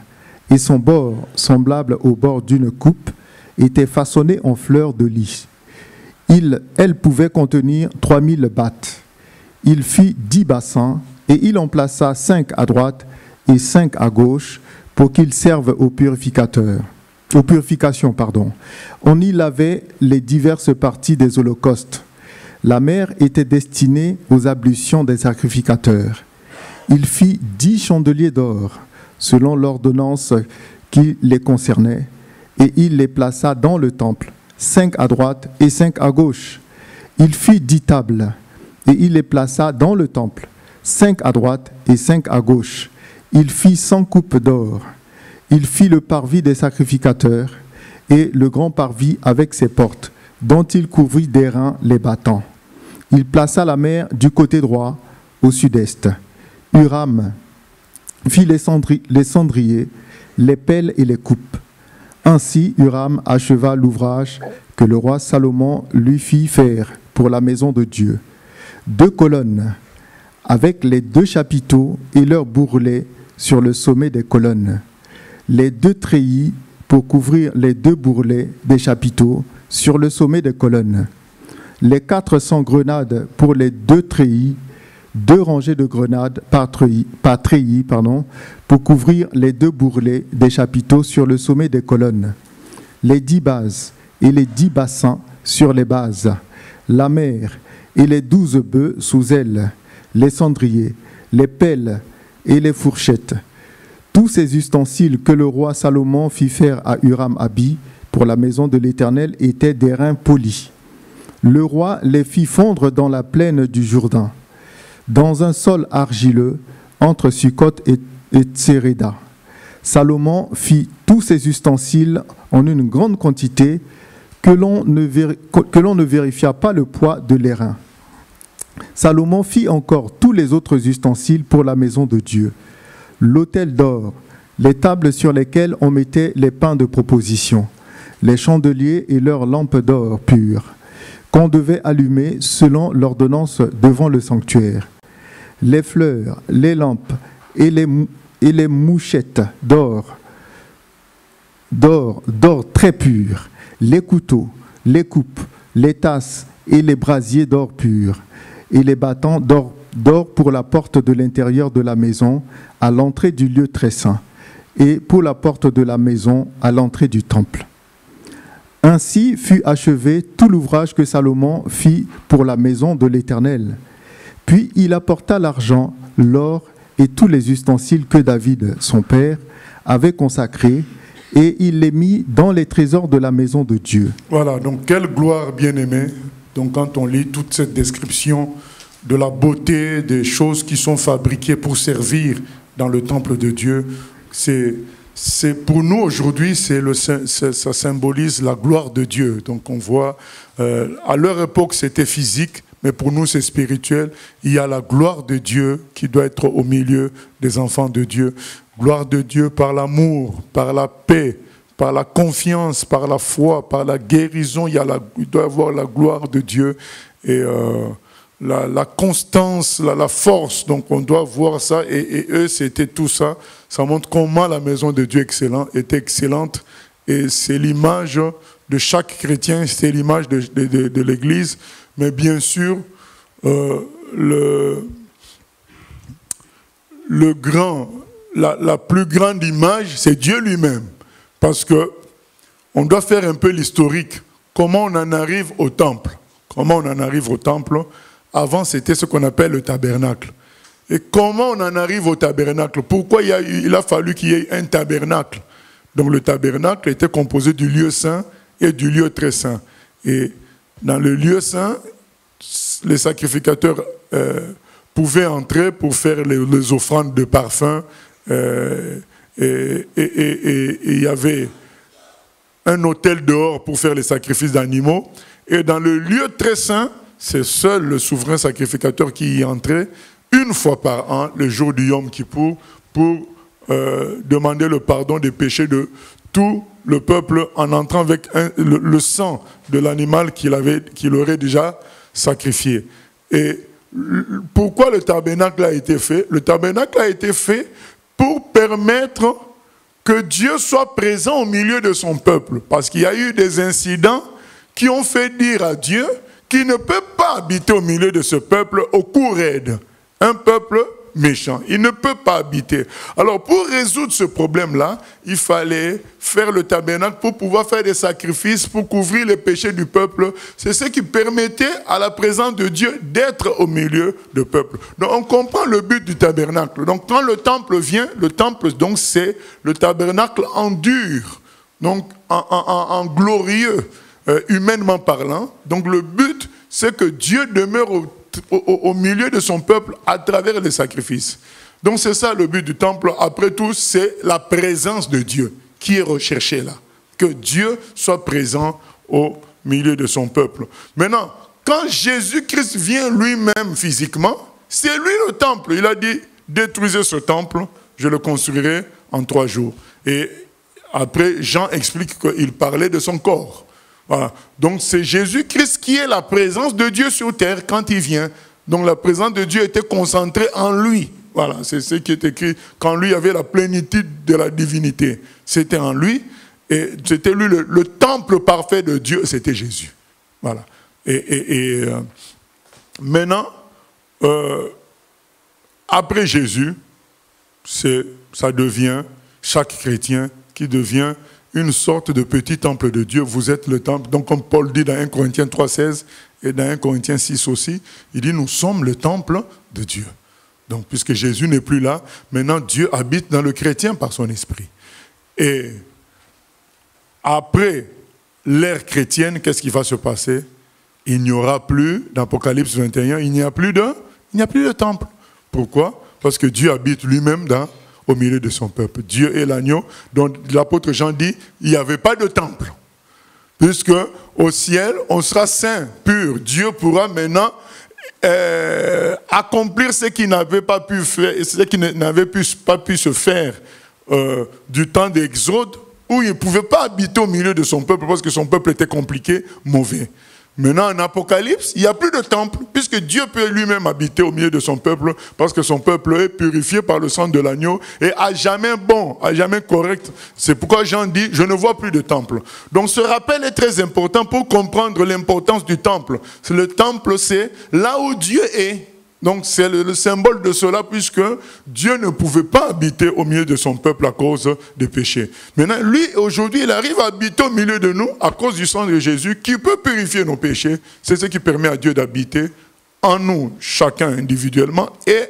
et son bord, semblable au bord d'une coupe, était façonné en fleurs de lis. Elle pouvait contenir 3000 battes. Il fit 10 bassins et il en plaça 5 à droite et 5 à gauche pour qu'ils servent aux purifications. On y lavait les diverses parties des holocaustes. La mer était destinée aux ablutions des sacrificateurs. Il fit 10 chandeliers d'or, selon l'ordonnance qui les concernait, et il les plaça dans le temple, 5 à droite et 5 à gauche. Il fit 10 tables, et il les plaça dans le temple, 5 à droite et 5 à gauche. Il fit 100 coupes d'or. Il fit le parvis des sacrificateurs et le grand parvis avec ses portes, dont il couvrit d'airain les battants. Il plaça la mer du côté droit, au sud-est. Huram fit les cendriers, les pelles et les coupes. Ainsi Huram acheva l'ouvrage que le roi Salomon lui fit faire pour la maison de Dieu. 2 colonnes, avec les 2 chapiteaux et leurs bourrelets sur le sommet des colonnes. Les 2 treillis pour couvrir les 2 bourrelets des chapiteaux sur le sommet des colonnes. Les 400 grenades pour les 2 treillis, 2 rangées de grenades par treillis, pour couvrir les 2 bourrelets des chapiteaux sur le sommet des colonnes. Les 10 bases et les 10 bassins sur les bases. La mer et les 12 bœufs sous elle, les cendriers, les pelles et les fourchettes. Tous ces ustensiles que le roi Salomon fit faire à Huram-Abi pour la maison de l'Éternel étaient d'airain poli. Le roi les fit fondre dans la plaine du Jourdain, dans un sol argileux entre Sukkot et Tséréda. Salomon fit tous ces ustensiles en une grande quantité que l'on ne vérifia pas le poids de l'airain. Salomon fit encore tous les autres ustensiles pour la maison de Dieu. L'autel d'or, les tables sur lesquelles on mettait les pains de proposition, les chandeliers et leurs lampes d'or pures, qu'on devait allumer selon l'ordonnance devant le sanctuaire, les fleurs, les lampes et les mouchettes d'or très pur, les couteaux, les coupes, les tasses et les brasiers d'or pur, et les battants d'or pour la porte de l'intérieur de la maison à l'entrée du lieu très saint, et pour la porte de la maison à l'entrée du temple. Ainsi fut achevé tout l'ouvrage que Salomon fit pour la maison de l'Éternel. Puis il apporta l'argent, l'or et tous les ustensiles que David, son père, avait consacrés, et il les mit dans les trésors de la maison de Dieu. Voilà, donc quelle gloire, bien-aimée. Donc quand on lit toute cette description de la beauté des choses qui sont fabriquées pour servir dans le temple de Dieu, c'est pour nous aujourd'hui, ça symbolise la gloire de Dieu. Donc on voit, à leur époque c'était physique, mais pour nous c'est spirituel. Il y a la gloire de Dieu qui doit être au milieu des enfants de Dieu. Gloire de Dieu par l'amour, par la paix, par la confiance, par la foi, par la guérison. Il doit y avoir la gloire de Dieu. Et la constance, la force. Donc on doit voir ça. Et eux, c'était tout ça. Ça montre comment la maison de Dieu était excellente. Et c'est l'image de chaque chrétien, c'est l'image de l'Église. Mais bien sûr, la plus grande image, c'est Dieu lui-même. Parce que on doit faire un peu l'historique. Comment on en arrive au temple? Comment on en arrive au temple? Avant, c'était ce qu'on appelle le tabernacle. Et comment on en arrive au tabernacle? Pourquoi il a fallu qu'il y ait un tabernacle? Donc le tabernacle était composé du lieu saint et du lieu très saint. Et dans le lieu saint, les sacrificateurs pouvaient entrer pour faire les offrandes de parfum. Et il y avait un autel dehors pour faire les sacrifices d'animaux. Et dans le lieu très saint, c'est seul le souverain sacrificateur qui y entrait une fois par an, le jour du Yom Kippour, pour demander le pardon des péchés de tout le peuple en entrant avec le sang de l'animal qu'il aurait déjà sacrifié. Et pourquoi le tabernacle a été fait? Le tabernacle a été fait pour permettre que Dieu soit présent au milieu de son peuple. Parce qu'il y a eu des incidents qui ont fait dire à Dieu qu'il ne peut pas habiter au milieu de ce peuple au cou raide. Un peuple méchant. Il ne peut pas habiter. Alors, pour résoudre ce problème-là, il fallait faire le tabernacle pour pouvoir faire des sacrifices, pour couvrir les péchés du peuple. C'est ce qui permettait à la présence de Dieu d'être au milieu du peuple. Donc, on comprend le but du tabernacle. Donc, quand le temple vient, le temple, donc, c'est le tabernacle en dur, donc en glorieux, humainement parlant. Donc, le but, c'est que Dieu demeure au milieu de son peuple à travers les sacrifices. Donc c'est ça le but du temple. Après tout, c'est la présence de Dieu qui est recherchée là. Que Dieu soit présent au milieu de son peuple. Maintenant, quand Jésus-Christ vient lui-même physiquement, c'est lui le temple. Il a dit, détruisez ce temple, je le construirai en 3 jours. Et après, Jean explique qu'il parlait de son corps. Voilà. Donc c'est Jésus-Christ qui est la présence de Dieu sur terre quand il vient. Donc la présence de Dieu était concentrée en lui. Voilà, c'est ce qui est écrit. Quand lui avait la plénitude de la divinité, c'était en lui. Et c'était lui le temple parfait de Dieu, c'était Jésus. Voilà. Maintenant, après Jésus, ça devient chaque chrétien qui devient une sorte de petit temple de Dieu. Vous êtes le temple. Donc comme Paul dit dans 1 Corinthiens 3,16 et dans 1 Corinthiens 6 aussi, il dit nous sommes le temple de Dieu. Donc puisque Jésus n'est plus là, maintenant Dieu habite dans le chrétien par son esprit. Et après l'ère chrétienne, qu'est-ce qui va se passer? Il n'y aura plus, dans Apocalypse 21, il n'y a plus de temple. Pourquoi? Parce que Dieu habite lui-même au milieu de son peuple. Dieu est l'agneau, dont l'apôtre Jean dit, il n'y avait pas de temple. Puisque au ciel, on sera saint, pur. Dieu pourra maintenant accomplir ce qu'il n'avait pas pu faire, ce qui n'avait pas pu se faire du temps d'Exode, où il ne pouvait pas habiter au milieu de son peuple, parce que son peuple était compliqué, mauvais. Maintenant, en Apocalypse, il n'y a plus de temple, puisque Dieu peut lui-même habiter au milieu de son peuple, parce que son peuple est purifié par le sang de l'agneau, et à jamais bon, à jamais correct. C'est pourquoi Jean dit, je ne vois plus de temple. Donc ce rappel est très important pour comprendre l'importance du temple. Le temple, c'est là où Dieu est. Donc c'est le symbole de cela, puisque Dieu ne pouvait pas habiter au milieu de son peuple à cause des péchés. Maintenant, lui, aujourd'hui, il arrive à habiter au milieu de nous à cause du sang de Jésus qui peut purifier nos péchés. C'est ce qui permet à Dieu d'habiter en nous, chacun individuellement, et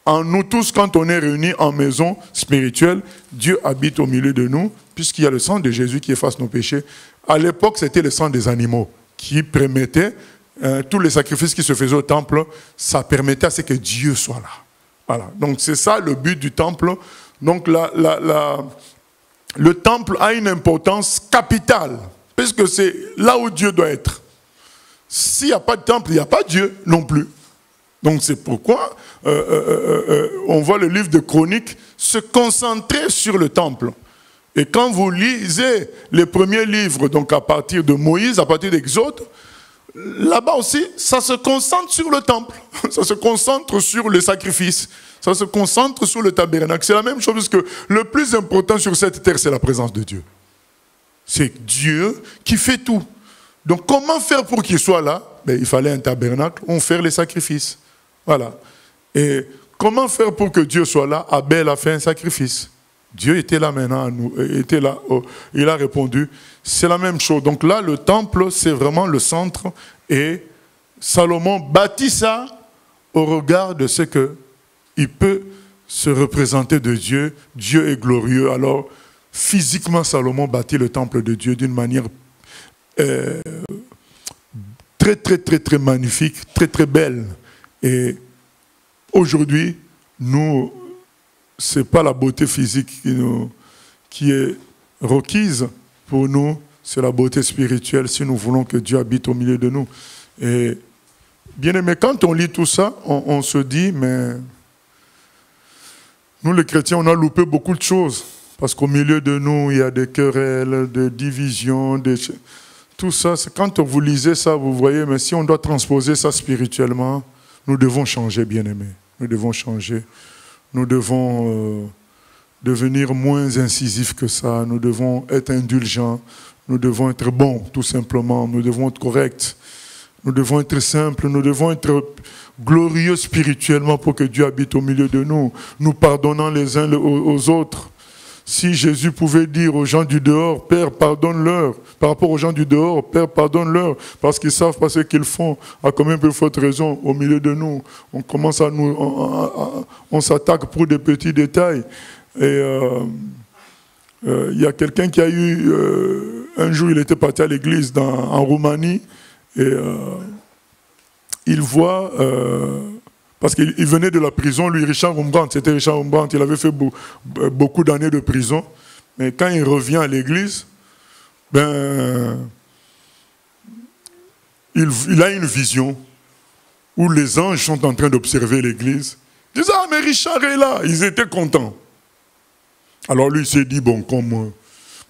en nous tous quand on est réunis en maison spirituelle. Dieu habite au milieu de nous, puisqu'il y a le sang de Jésus qui efface nos péchés. À l'époque, c'était le sang des animaux qui permettait tous les sacrifices qui se faisaient au temple, ça permettait à ce que Dieu soit là. Voilà. Donc c'est ça le but du temple. Donc le temple a une importance capitale, puisque c'est là où Dieu doit être. S'il n'y a pas de temple, il n'y a pas Dieu non plus. Donc c'est pourquoi on voit le livre de Chroniques se concentrer sur le temple. Et quand vous lisez les premiers livres, donc à partir de Moïse, à partir d'Exode, là-bas aussi, ça se concentre sur le temple, ça se concentre sur le sacrifice, ça se concentre sur le tabernacle. C'est la même chose parce que le plus important sur cette terre, c'est la présence de Dieu. C'est Dieu qui fait tout. Donc comment faire pour qu'il soit là? Ben, il fallait un tabernacle, on fait les sacrifices. Voilà. Et comment faire pour que Dieu soit là? Abel a fait un sacrifice. Dieu était là maintenant, était là. Il a répondu. C'est la même chose. Donc là, le temple, c'est vraiment le centre. Et Salomon bâtit ça au regard de ce qu'il peut se représenter de Dieu. Dieu est glorieux. Alors, physiquement, Salomon bâtit le temple de Dieu d'une manière très, très, très, très magnifique, très, très belle. Et aujourd'hui, nous, ce n'est pas la beauté physique qui est requise pour nous, c'est la beauté spirituelle si nous voulons que Dieu habite au milieu de nous. Et bien aimé, quand on lit tout ça, on se dit, mais nous les chrétiens, on a loupé beaucoup de choses. Parce qu'au milieu de nous, il y a des querelles, des divisions, tout ça. Quand vous lisez ça, vous voyez, mais si on doit transposer ça spirituellement, nous devons changer, bien aimé. Nous devons changer. Nous devons devenir moins incisifs que ça. Nous devons être indulgents. Nous devons être bons, tout simplement. Nous devons être corrects. Nous devons être simples. Nous devons être glorieux spirituellement pour que Dieu habite au milieu de nous. Nous pardonnant les uns aux autres. Si Jésus pouvait dire aux gens du dehors, Père, pardonne-leur, par rapport aux gens du dehors, Père, pardonne-leur, parce qu'ils savent pas ce qu'ils font, à combien de faute raison, au milieu de nous, on commence à nous, on s'attaque pour des petits détails. Et il y a quelqu'un qui a eu, un jour il était parti à l'église en Roumanie, et il voit... parce qu'il venait de la prison, lui, Richard Rembrandt, c'était Richard Rembrandt, il avait fait beaucoup d'années de prison. Mais quand il revient à l'église, ben, il a une vision où les anges sont en train d'observer l'église. Ils disent, ah, mais Richard est là. Ils étaient contents. Alors lui, il s'est dit, bon, comme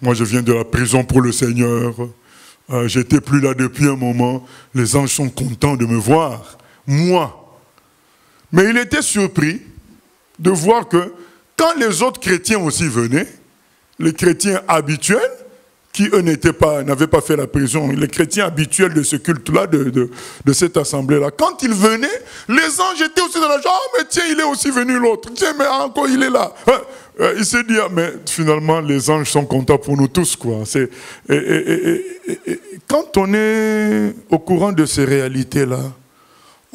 moi je viens de la prison pour le Seigneur, j'étais plus là depuis un moment, les anges sont contents de me voir. Moi. Mais il était surpris de voir que quand les autres chrétiens aussi venaient, les chrétiens habituels, qui eux n'avaient pas fait la prison, les chrétiens habituels de ce culte-là, de cette assemblée-là, quand ils venaient, les anges étaient aussi dans la joie. Ah, mais tiens, il est aussi venu l'autre. Tiens, mais encore il est là. Il s'est dit, ah, mais finalement, les anges sont contents pour nous tous, quoi. Quand on est au courant de ces réalités-là,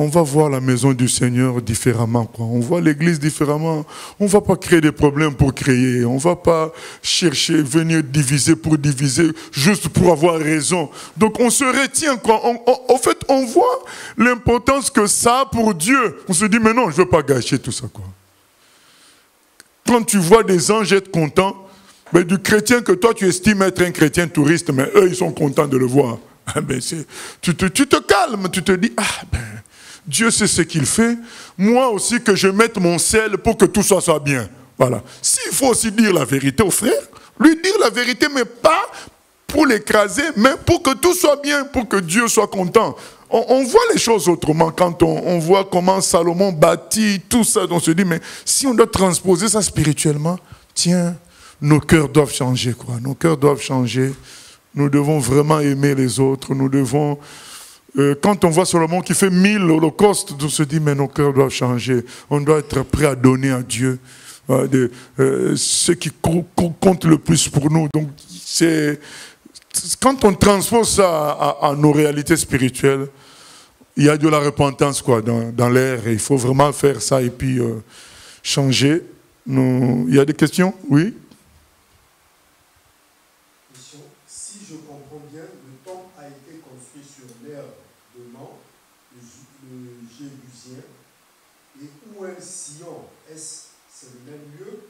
on va voir la maison du Seigneur différemment, quoi. On voit l'église différemment. On ne va pas créer des problèmes pour créer. On ne va pas chercher, venir diviser pour diviser, juste pour avoir raison. Donc on se retient, quoi. En fait, on voit l'importance que ça a pour Dieu. On se dit, mais non, je ne veux pas gâcher tout ça, quoi. Quand tu vois des anges être contents, mais du chrétien que toi tu estimes être un chrétien touriste, mais eux, ils sont contents de le voir. Ben tu te calmes, tu te dis, ah ben... Dieu sait ce qu'il fait. Moi aussi, que je mette mon sel pour que tout ça soit bien. Voilà. S'il faut aussi dire la vérité au frère, lui dire la vérité, mais pas pour l'écraser, mais pour que tout soit bien, pour que Dieu soit content. On voit les choses autrement quand on voit comment Salomon bâtit tout ça. On se dit, mais si on doit transposer ça spirituellement, tiens, nos cœurs doivent changer, quoi. Nos cœurs doivent changer. Nous devons vraiment aimer les autres. Nous devons... quand on voit Salomon qui fait 1000 holocaustes, on se dit, mais nos cœurs doivent changer. On doit être prêt à donner à Dieu ce qui compte le plus pour nous. Donc, quand on transpose ça à nos réalités spirituelles, il y a de la repentance, quoi, dans l'air. Et il faut vraiment faire ça et puis changer. Il y a des questions? Oui? Si je comprends bien, le temple a été construit sur l'aire de Man, le Jébusien, et où est Sion? C'est le même lieu?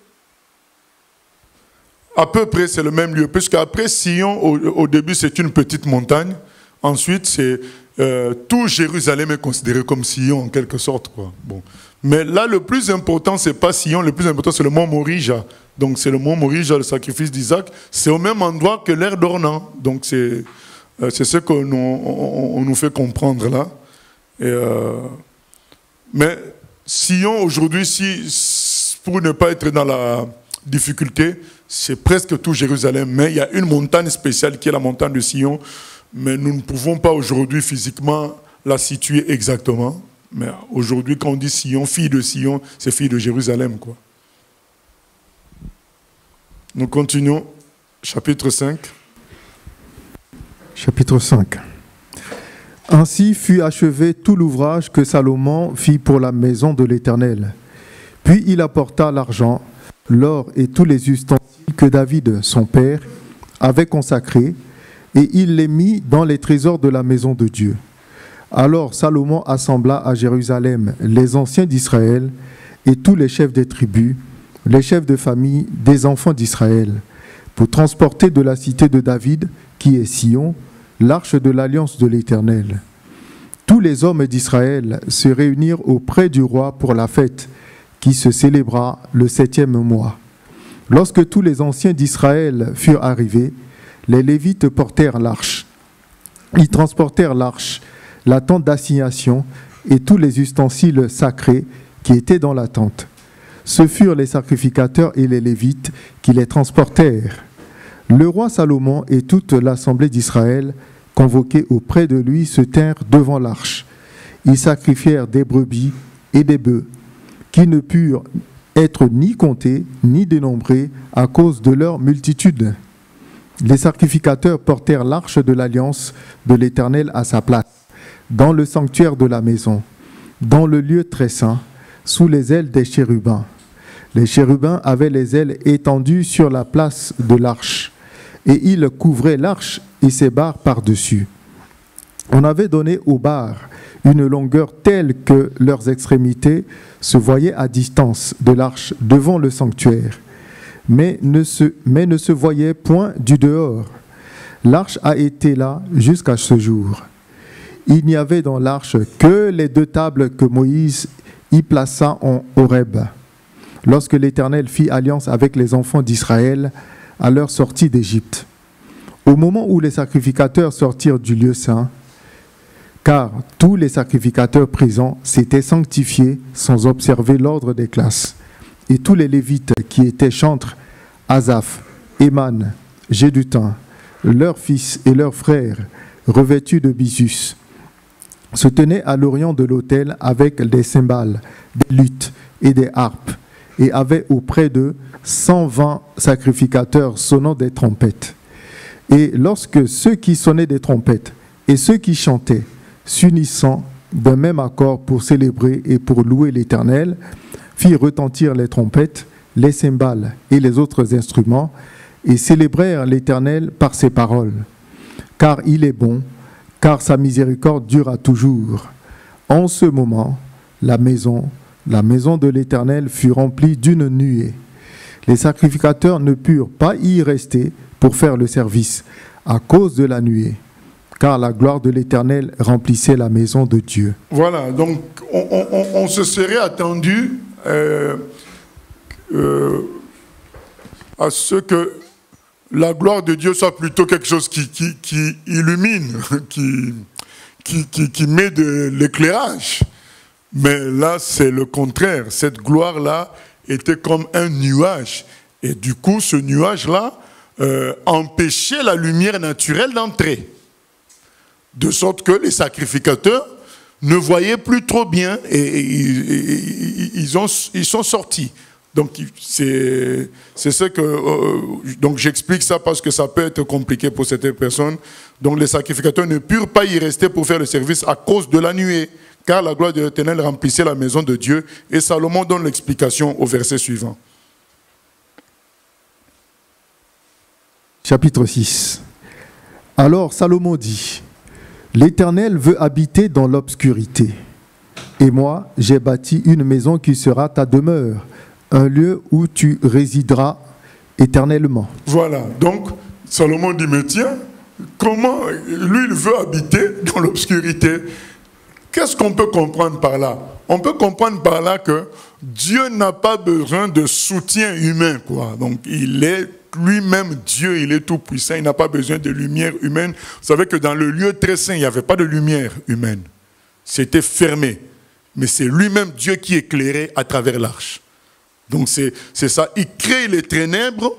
À peu près, c'est le même lieu. Puisqu'après Sion, au début, c'est une petite montagne. Ensuite, c'est tout Jérusalem est considéré comme Sion, en quelque sorte, quoi. Bon. Mais là, le plus important, c'est pas Sion. Le plus important, c'est le mont Morija. Donc, c'est le mont Morija, le sacrifice d'Isaac. C'est au même endroit que l'aire d'Ornan. Donc, c'est C'est ce qu'on on nous fait comprendre là. Mais Sion, aujourd'hui, pour ne pas être dans la difficulté, c'est presque tout Jérusalem. Mais il y a une montagne spéciale qui est la montagne de Sion. Mais nous ne pouvons pas aujourd'hui physiquement la situer exactement. Mais aujourd'hui, quand on dit Sion, fille de Sion, c'est fille de Jérusalem, quoi. Nous continuons. Chapitre 5. Chapitre 5. Ainsi fut achevé tout l'ouvrage que Salomon fit pour la maison de l'Éternel. Puis il apporta l'argent, l'or et tous les ustensiles que David, son père, avait consacrés, et il les mit dans les trésors de la maison de Dieu. Alors Salomon assembla à Jérusalem les anciens d'Israël et tous les chefs des tribus, les chefs de famille des enfants d'Israël, pour transporter de la cité de David, qui est Sion, l'arche de l'alliance de l'Éternel. Tous les hommes d'Israël se réunirent auprès du roi pour la fête, qui se célébra le 7e mois. Lorsque tous les anciens d'Israël furent arrivés, les Lévites portèrent l'arche. Ils transportèrent l'arche, la tente d'assignation et tous les ustensiles sacrés qui étaient dans la tente. Ce furent les sacrificateurs et les Lévites qui les transportèrent. Le roi Salomon et toute l'assemblée d'Israël, convoqués auprès de lui, se tinrent devant l'arche. Ils sacrifièrent des brebis et des bœufs, qui ne purent être ni comptés ni dénombrés à cause de leur multitude. Les sacrificateurs portèrent l'arche de l'alliance de l'Éternel à sa place, dans le sanctuaire de la maison, dans le lieu très saint, sous les ailes des chérubins. Les chérubins avaient les ailes étendues sur la place de l'arche, et ils couvraient l'arche et ses barres par-dessus. On avait donné aux barres une longueur telle que leurs extrémités se voyaient à distance de l'arche devant le sanctuaire, mais ne se voyaient point du dehors. L'arche a été là jusqu'à ce jour. Il n'y avait dans l'arche que les 2 tables que Moïse y plaça en Horeb, lorsque l'Éternel fit alliance avec les enfants d'Israël à leur sortie d'Égypte. Au moment où les sacrificateurs sortirent du lieu saint, car tous les sacrificateurs présents s'étaient sanctifiés sans observer l'ordre des classes, et tous les Lévites qui étaient chantres, Asaph, Éman, Jéduthun, leurs fils et leurs frères, revêtus de bisus, se tenaient à l'orient de l'autel avec des cymbales, des luttes et des harpes, et avaient auprès d'eux 120 sacrificateurs sonnant des trompettes. Et lorsque ceux qui sonnaient des trompettes et ceux qui chantaient, s'unissant d'un même accord pour célébrer et pour louer l'Éternel, firent retentir les trompettes, les cymbales et les autres instruments, et célébrèrent l'Éternel par ses paroles. Car il est bon, car sa miséricorde dure à toujours. En ce moment, la maison de l'Éternel fut remplie d'une nuée. Les sacrificateurs ne purent pas y rester pour faire le service à cause de la nuée, car la gloire de l'Éternel remplissait la maison de Dieu. Voilà, donc on se serait attendu à ce que la gloire de Dieu soit plutôt quelque chose qui illumine, qui met de l'éclairage. Mais là, c'est le contraire. Cette gloire-là était comme un nuage. Et du coup, ce nuage-là empêchait la lumière naturelle d'entrer. De sorte que les sacrificateurs ne voyaient plus trop bien et ils sont sortis. Donc, c'est ce que... donc, j'explique ça parce que ça peut être compliqué pour certaines personnes. Donc, les sacrificateurs ne purent pas y rester pour faire le service à cause de la nuée, car la gloire de l'Éternel remplissait la maison de Dieu. Et Salomon donne l'explication au verset suivant. Chapitre 6. Alors Salomon dit, « L'Éternel veut habiter dans l'obscurité. Et moi, j'ai bâti une maison qui sera ta demeure, un lieu où tu résideras éternellement. » Voilà, donc Salomon dit, mais tiens, comment lui il veut habiter dans l'obscurité? Qu'est-ce qu'on peut comprendre par là? On peut comprendre par là que Dieu n'a pas besoin de soutien humain, quoi. Donc il est lui-même Dieu, il est tout puissant, il n'a pas besoin de lumière humaine. Vous savez que dans le lieu très saint, il n'y avait pas de lumière humaine. C'était fermé. Mais c'est lui-même Dieu qui éclairait à travers l'arche. Donc c'est ça, il crée les ténèbres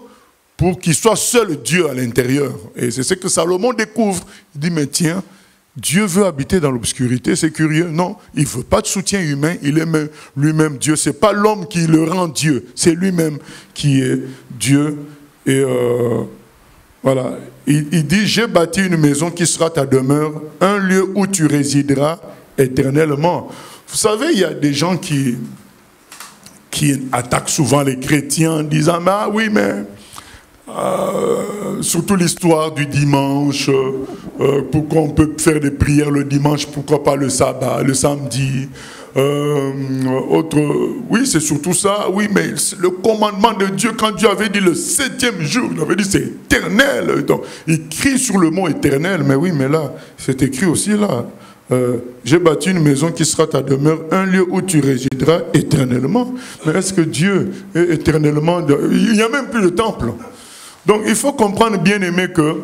pour qu'il soit seul Dieu à l'intérieur. Et c'est ce que Salomon découvre. Il dit, mais tiens, Dieu veut habiter dans l'obscurité, c'est curieux. Non, il ne veut pas de soutien humain, il est lui-même Dieu. Ce n'est pas l'homme qui le rend Dieu, c'est lui-même qui est Dieu. Et voilà, il dit, j'ai bâti une maison qui sera ta demeure, un lieu où tu résideras éternellement. Vous savez, il y a des gens qui attaquent souvent les chrétiens en disant, ah oui, mais... surtout l'histoire du dimanche, pourquoi on peut faire des prières le dimanche, pourquoi pas le sabbat, le samedi, oui c'est surtout ça, oui mais le commandement de Dieu, quand Dieu avait dit le 7e jour, il avait dit c'est éternel, donc il crie sur le mot éternel, mais oui mais là, c'est écrit aussi là, j'ai bâti une maison qui sera ta demeure, un lieu où tu résideras éternellement, mais est-ce que Dieu est éternellement, il n'y a même plus de temple. Donc il faut comprendre, bien aimé, que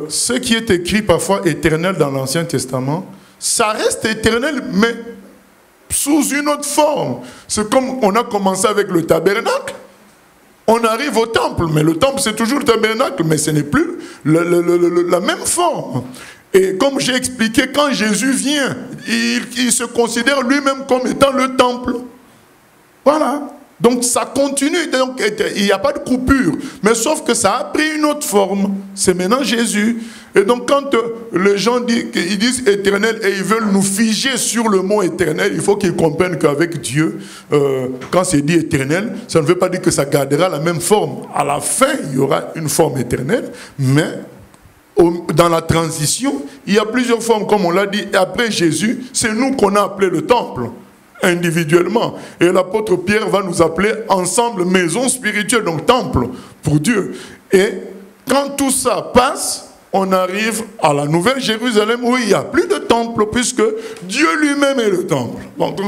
ce qui est écrit parfois éternel dans l'Ancien Testament, ça reste éternel, mais sous une autre forme. C'est comme on a commencé avec le tabernacle, on arrive au temple, mais le temple c'est toujours le tabernacle, mais ce n'est plus la même forme. Et comme j'ai expliqué, quand Jésus vient, il se considère lui-même comme étant le temple. Voilà. Donc ça continue, donc il n'y a pas de coupure. Mais sauf que ça a pris une autre forme. C'est maintenant Jésus. Et donc quand les gens disent éternel et ils veulent nous figer sur le mot éternel, il faut qu'ils comprennent qu'avec Dieu, quand c'est dit éternel, ça ne veut pas dire que ça gardera la même forme. À la fin, il y aura une forme éternelle, mais dans la transition, il y a plusieurs formes, comme on l'a dit. Et après Jésus, c'est nous qu'on a appelé le temple. Individuellement. Et l'apôtre Pierre va nous appeler ensemble maison spirituelle, donc temple pour Dieu. Et quand tout ça passe, on arrive à la Nouvelle Jérusalem où il n'y a plus de temple puisque Dieu lui-même est le temple. Donc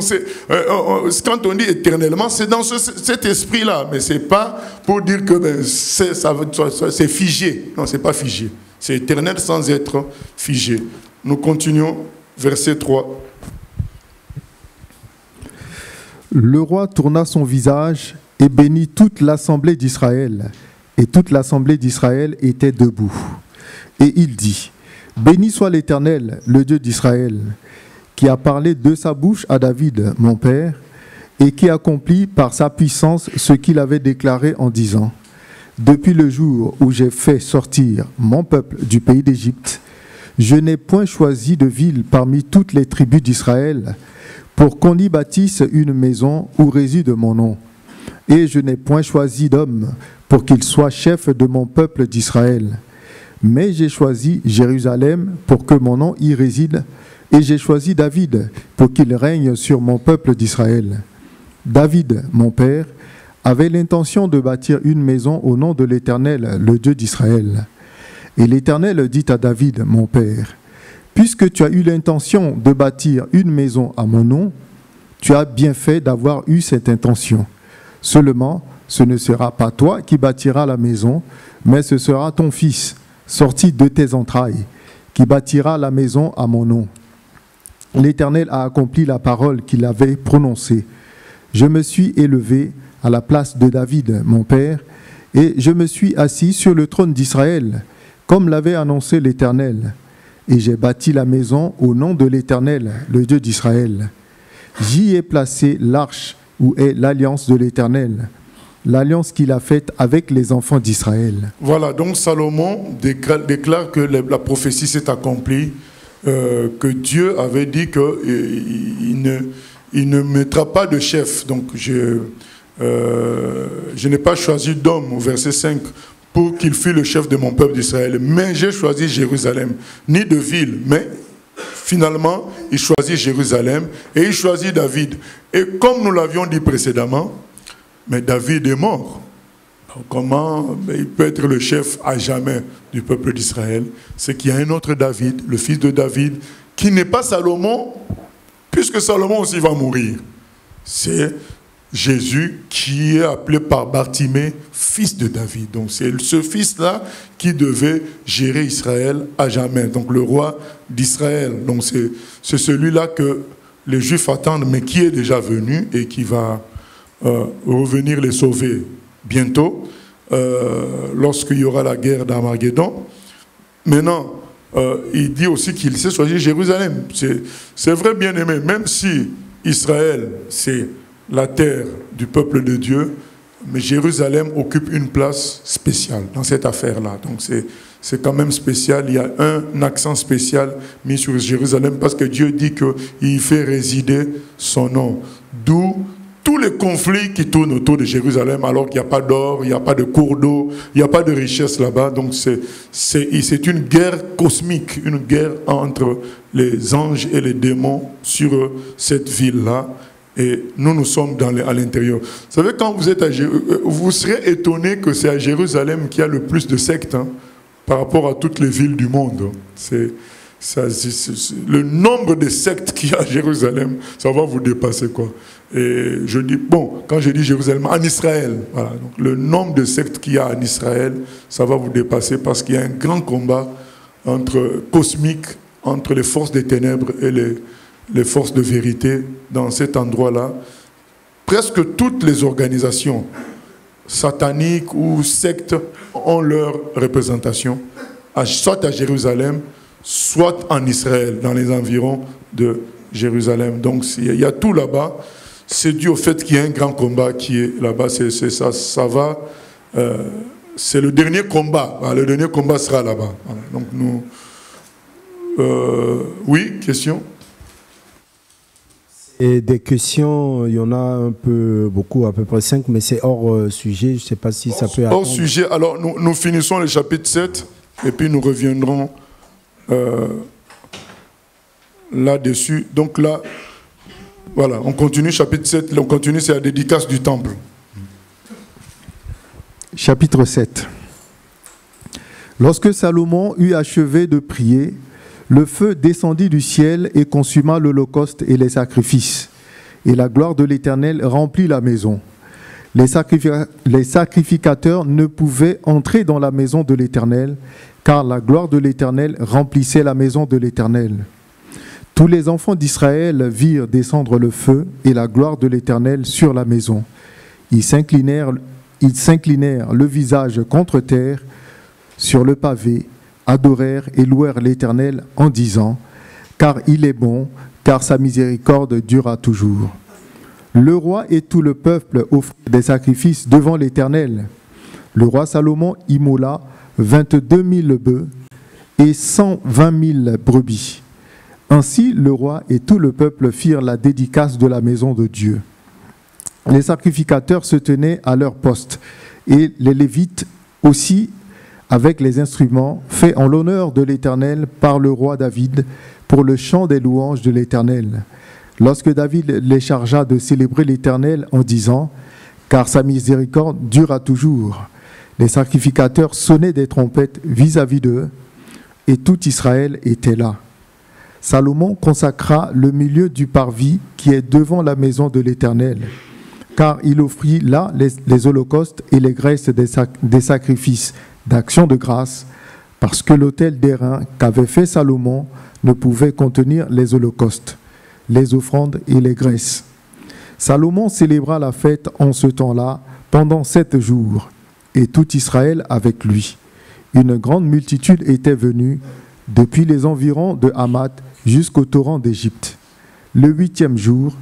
quand on dit éternellement, c'est dans cet esprit-là, mais ce n'est pas pour dire que c'est figé. Non, ce n'est pas figé. C'est éternel sans être figé. Nous continuons, verset 3. Le roi tourna son visage et bénit toute l'assemblée d'Israël. Et toute l'assemblée d'Israël était debout. Et il dit, béni soit l'Éternel, le Dieu d'Israël, qui a parlé de sa bouche à David, mon père, et qui accomplit par sa puissance ce qu'il avait déclaré en disant, depuis le jour où j'ai fait sortir mon peuple du pays d'Égypte, je n'ai point choisi de ville parmi toutes les tribus d'Israël, pour qu'on y bâtisse une maison où réside mon nom. Et je n'ai point choisi d'homme pour qu'il soit chef de mon peuple d'Israël. Mais j'ai choisi Jérusalem pour que mon nom y réside, et j'ai choisi David pour qu'il règne sur mon peuple d'Israël. David, mon père, avait l'intention de bâtir une maison au nom de l'Éternel, le Dieu d'Israël. Et l'Éternel dit à David, mon père, puisque tu as eu l'intention de bâtir une maison à mon nom, tu as bien fait d'avoir eu cette intention. Seulement, ce ne sera pas toi qui bâtiras la maison, mais ce sera ton fils, sorti de tes entrailles, qui bâtira la maison à mon nom. L'Éternel a accompli la parole qu'il avait prononcée. Je me suis élevé à la place de David, mon père, et je me suis assis sur le trône d'Israël, comme l'avait annoncé l'Éternel. Et j'ai bâti la maison au nom de l'Éternel, le Dieu d'Israël. J'y ai placé l'arche où est l'alliance de l'Éternel, l'alliance qu'il a faite avec les enfants d'Israël. Voilà, donc Salomon déclare que la prophétie s'est accomplie, que Dieu avait dit qu'il ne mettra pas de chef. Donc je n'ai pas choisi d'homme, au verset 5, pour qu'il fût le chef de mon peuple d'Israël. Mais j'ai choisi Jérusalem, ni de ville, mais finalement, il choisit Jérusalem et il choisit David. Et comme nous l'avions dit précédemment, mais David est mort. Donc comment il peut être le chef à jamais du peuple d'Israël? C'est qu'il y a un autre David, le fils de David, qui n'est pas Salomon, puisque Salomon aussi va mourir. C'est Jésus qui est appelé par Bartimée fils de David. Donc c'est ce fils-là qui devait gérer Israël à jamais. Donc le roi d'Israël. Donc c'est celui-là que les Juifs attendent, mais qui est déjà venu et qui va revenir les sauver bientôt, lorsqu'il y aura la guerre d'Armageddon. Maintenant, il dit aussi qu'il sait choisir Jérusalem. C'est vrai, bien aimé, même si Israël, c'est la terre du peuple de Dieu, mais Jérusalem occupe une place spéciale dans cette affaire-là. Donc c'est quand même spécial. Il y a un accent spécial mis sur Jérusalem parce que Dieu dit qu'il fait résider son nom. D'où tous les conflits qui tournent autour de Jérusalem, alors qu'il n'y a pas d'or, il n'y a pas de cours d'eau, il n'y a pas de richesse là-bas. Donc c'est une guerre cosmique, une guerre entre les anges et les démons sur cette ville-là. Et nous sommes à l'intérieur. Vous savez, quand vous êtes vous serez étonné que c'est à Jérusalem qu'il y a le plus de sectes, hein, par rapport à toutes les villes du monde. Le nombre de sectes qu'il y a à Jérusalem, ça va vous dépasser, quoi. Et je dis, bon, quand je dis Jérusalem, en Israël, voilà, donc le nombre de sectes qu'il y a en Israël, ça va vous dépasser parce qu'il y a un grand combat cosmique entre les forces des ténèbres et les forces de vérité dans cet endroit-là. Presque toutes les organisations sataniques ou sectes ont leur représentation, soit à Jérusalem, soit en Israël, dans les environs de Jérusalem. Donc il y a tout là-bas. C'est dû au fait qu'il y a un grand combat qui est là-bas. Ça va. C'est le dernier combat. Le dernier combat sera là-bas. Voilà. Donc nous. Oui, question. Et des questions, il y en a beaucoup, à peu près 5, mais c'est hors sujet. Je ne sais pas si ça peut attendre. Hors sujet. Alors nous finissons le chapitre 7 et puis nous reviendrons là-dessus. Donc là, voilà, on continue, chapitre 7, on continue, c'est la dédicace du temple. Chapitre 7. Lorsque Salomon eut achevé de prier, le feu descendit du ciel et consuma l'holocauste et les sacrifices. Et la gloire de l'Éternel remplit la maison. Les sacrificateurs ne pouvaient entrer dans la maison de l'Éternel, car la gloire de l'Éternel remplissait la maison de l'Éternel. Tous les enfants d'Israël virent descendre le feu et la gloire de l'Éternel sur la maison. Ils s'inclinèrent le visage contre terre sur le pavé, adorèrent et louèrent l'Éternel en disant « Car il est bon, car sa miséricorde durera toujours. » Le roi et tout le peuple offrirent des sacrifices devant l'Éternel. Le roi Salomon immola 22 000 bœufs et 120 000 brebis. Ainsi, le roi et tout le peuple firent la dédicace de la maison de Dieu. Les sacrificateurs se tenaient à leur poste, et les Lévites aussi, avec les instruments faits en l'honneur de l'Éternel par le roi David, pour le chant des louanges de l'Éternel. Lorsque David les chargea de célébrer l'Éternel en disant « Car sa miséricorde durera toujours », les sacrificateurs sonnaient des trompettes vis-à-vis d'eux, et tout Israël était là. Salomon consacra le milieu du parvis qui est devant la maison de l'Éternel, car il offrit là les holocaustes et les graisses des sacrifices d'action de grâce, parce que l'autel d'airain qu'avait fait Salomon ne pouvait contenir les holocaustes, les offrandes et les graisses. Salomon célébra la fête en ce temps-là pendant 7 jours, et tout Israël avec lui. Une grande multitude était venue depuis les environs de Hamath jusqu'au torrent d'Égypte. Le 8e jour,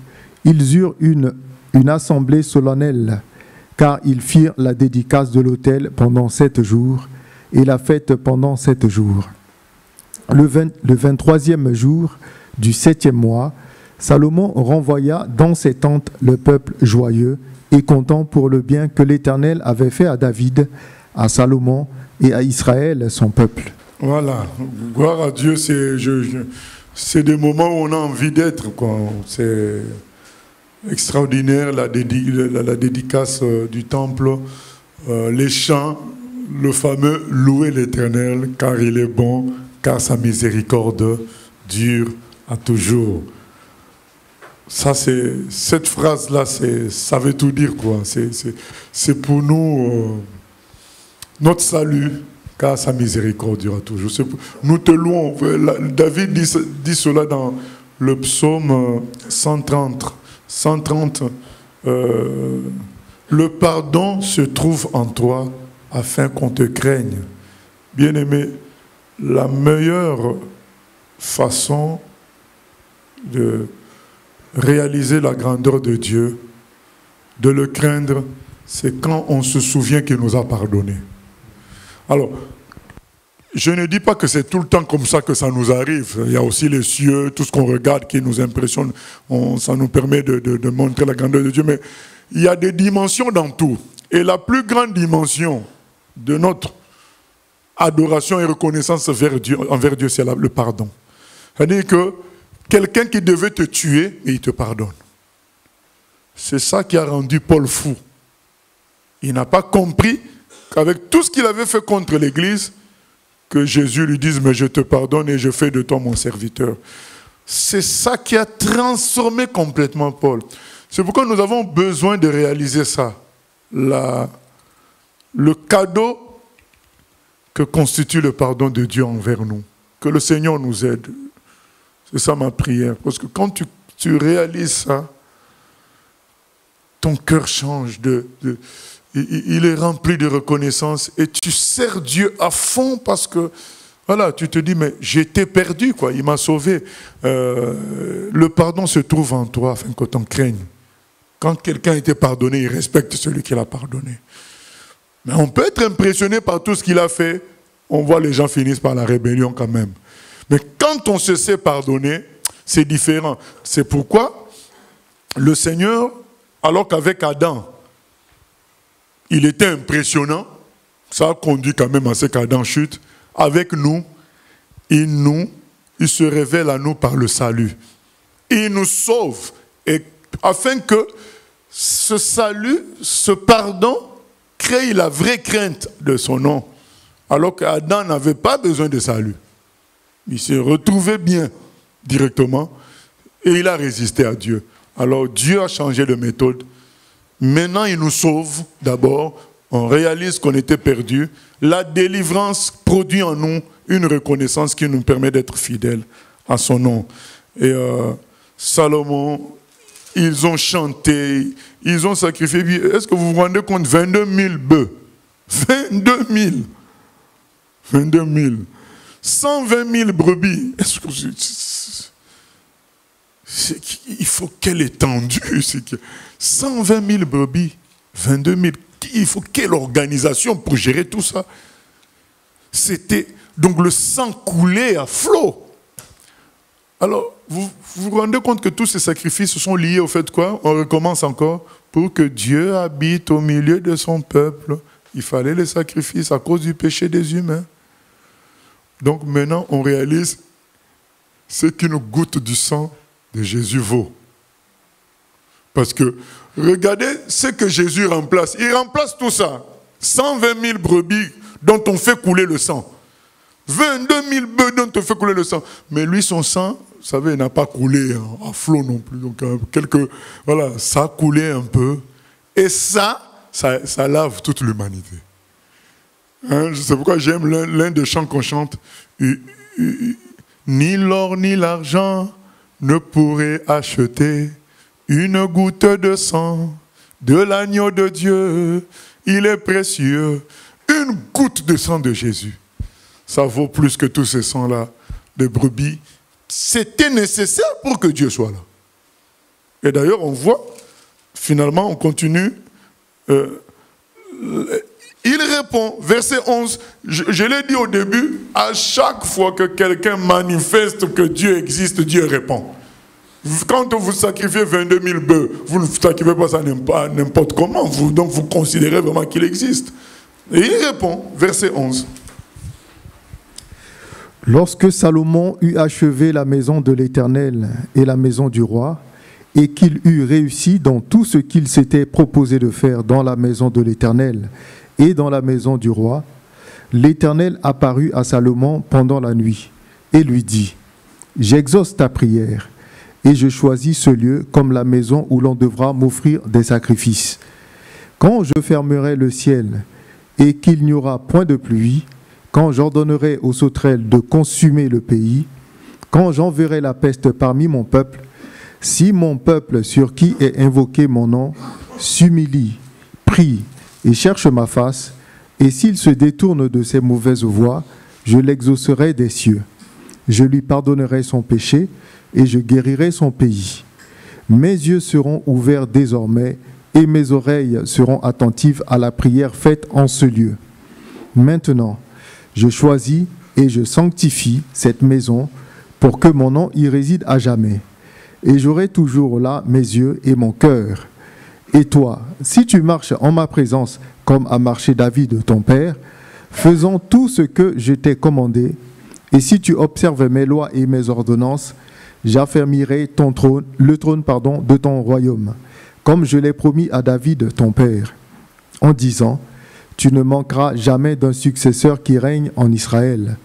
ils eurent une assemblée solennelle, car ils firent la dédicace de l'autel pendant 7 jours, et la fête pendant 7 jours. Le 23e jour du 7e mois, Salomon renvoya dans ses tentes le peuple joyeux et content pour le bien que l'Éternel avait fait à David, à Salomon et à Israël, son peuple. Voilà, gloire à Dieu, c'est des moments où on a envie d'être, quoi. C'est extraordinaire, la dédicace du temple, les chants, le fameux « Louer l'Éternel, car il est bon, car sa miséricorde dure à toujours ». Ça, cette phrase-là, ça veut tout dire, quoi. C'est pour nous notre salut, car sa miséricorde durera toujours. Nous te louons. David dit cela dans le psaume 130. 130. Le pardon se trouve en toi afin qu'on te craigne. Bien-aimé, la meilleure façon de réaliser la grandeur de Dieu, de le craindre, c'est quand on se souvient qu'il nous a pardonné. Alors, je ne dis pas que c'est tout le temps comme ça que ça nous arrive. Il y a aussi les cieux, tout ce qu'on regarde qui nous impressionne, ça nous permet de montrer la grandeur de Dieu. Mais il y a des dimensions dans tout. Et la plus grande dimension de notre adoration et reconnaissance envers Dieu, c'est le pardon. C'est-à-dire que quelqu'un qui devait te tuer, et il te pardonne. C'est ça qui a rendu Paul fou. Il n'a pas compris qu'avec tout ce qu'il avait fait contre l'Église, que Jésus lui dise, mais je te pardonne et je fais de toi mon serviteur. C'est ça qui a transformé complètement Paul. C'est pourquoi nous avons besoin de réaliser ça. Le cadeau que constitue le pardon de Dieu envers nous. Que le Seigneur nous aide. C'est ça ma prière. Parce que quand tu réalises ça, ton cœur change. Il est rempli de reconnaissance et tu sers Dieu à fond parce que, voilà, tu te dis, mais j'étais perdu, quoi. Il m'a sauvé. Le pardon se trouve en toi afin que t'en craignes. Quand quelqu'un a été pardonné, il respecte celui qui l'a pardonné. Mais on peut être impressionné par tout ce qu'il a fait. On voit les gens finissent par la rébellion quand même. Mais quand on se sait pardonner, c'est différent. C'est pourquoi le Seigneur, alors qu'avec Adam, il était impressionnant, ça a conduit quand même à ce qu'Adam chute, avec nous, il se révèle à nous par le salut. Il nous sauve, et afin que ce salut, ce pardon, crée la vraie crainte de son nom, alors qu'Adam n'avait pas besoin de salut. Il s'est retrouvé bien directement et il a résisté à Dieu. Alors Dieu a changé de méthode. Maintenant, il nous sauve d'abord. On réalise qu'on était perdu. La délivrance produit en nous une reconnaissance qui nous permet d'être fidèles à son nom. Et Salomon, ils ont chanté, ils ont sacrifié. Est-ce que vous vous rendez compte? 22 000 bœufs. 22 000. 22 000. 120 000 brebis. Il faut quelle étendue. 120 000 brebis, 22 000. Il faut quelle organisation pour gérer tout ça. C'était donc le sang coulait à flot. Alors, vous vous rendez compte que tous ces sacrifices sont liés au fait quoi? On recommence encore. Pour que Dieu habite au milieu de son peuple, il fallait les sacrifices à cause du péché des humains. Donc maintenant, on réalise ce qu'une goutte du sang de Jésus vaut. Parce que, regardez ce que Jésus remplace. Il remplace tout ça. 120 000 brebis dont on fait couler le sang. 22 000 bœufs dont on fait couler le sang. Mais lui, son sang, vous savez, il n'a pas coulé à flot non plus. Donc, voilà, ça a coulé un peu. Et ça lave toute l'humanité. Hein, c'est pourquoi j'aime l'un des chants qu'on chante. Ni l'or ni l'argent ne pourraient acheter une goutte de sang de l'agneau de Dieu. Il est précieux. Une goutte de sang de Jésus. Ça vaut plus que tous ces sangs-là de brebis. C'était nécessaire pour que Dieu soit là. Et d'ailleurs, on voit, finalement, on continue. Il répond, verset 11, je l'ai dit au début, à chaque fois que quelqu'un manifeste que Dieu existe, Dieu répond. Quand vous sacrifiez 22 000 bœufs, vous ne sacrifiez pas ça n'importe comment, donc vous considérez vraiment qu'il existe. Et il répond, verset 11. Lorsque Salomon eut achevé la maison de l'Éternel et la maison du roi, et qu'il eut réussi dans tout ce qu'il s'était proposé de faire dans la maison de l'Éternel et dans la maison du roi, l'Éternel apparut à Salomon pendant la nuit et lui dit : « J'exauce ta prière et je choisis ce lieu comme la maison où l'on devra m'offrir des sacrifices. Quand je fermerai le ciel et qu'il n'y aura point de pluie, quand j'ordonnerai aux sauterelles de consumer le pays, quand j'enverrai la peste parmi mon peuple, si mon peuple sur qui est invoqué mon nom s'humilie, prie et cherche ma face, et s'il se détourne de ses mauvaises voies, je l'exaucerai des cieux. Je lui pardonnerai son péché et je guérirai son pays. Mes yeux seront ouverts désormais et mes oreilles seront attentives à la prière faite en ce lieu. Maintenant, je choisis et je sanctifie cette maison pour que mon nom y réside à jamais. Et j'aurai toujours là mes yeux et mon cœur. Et toi, si tu marches en ma présence comme a marché David ton père, faisant tout ce que je t'ai commandé, et si tu observes mes lois et mes ordonnances, j'affermirai ton trône, le trône de ton royaume, comme je l'ai promis à David ton père, en disant, tu ne manqueras jamais d'un successeur qui règne en Israël.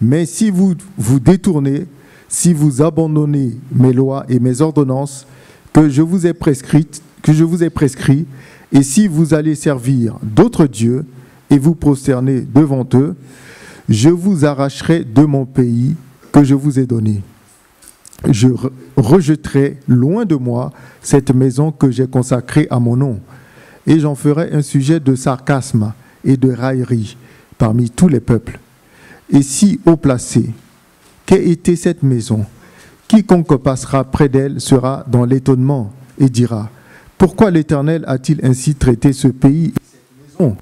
Mais si vous vous détournez, si vous abandonnez mes lois et mes ordonnances que je vous ai prescrites, et si vous allez servir d'autres dieux et vous prosterner devant eux, je vous arracherai de mon pays que je vous ai donné. Je rejetterai loin de moi cette maison que j'ai consacrée à mon nom, et j'en ferai un sujet de sarcasme et de raillerie parmi tous les peuples. Et si haut placé, qu'ait été cette maison, quiconque passera près d'elle sera dans l'étonnement et dira, pourquoi l'Éternel a-t-il ainsi traité ce pays et cette maison?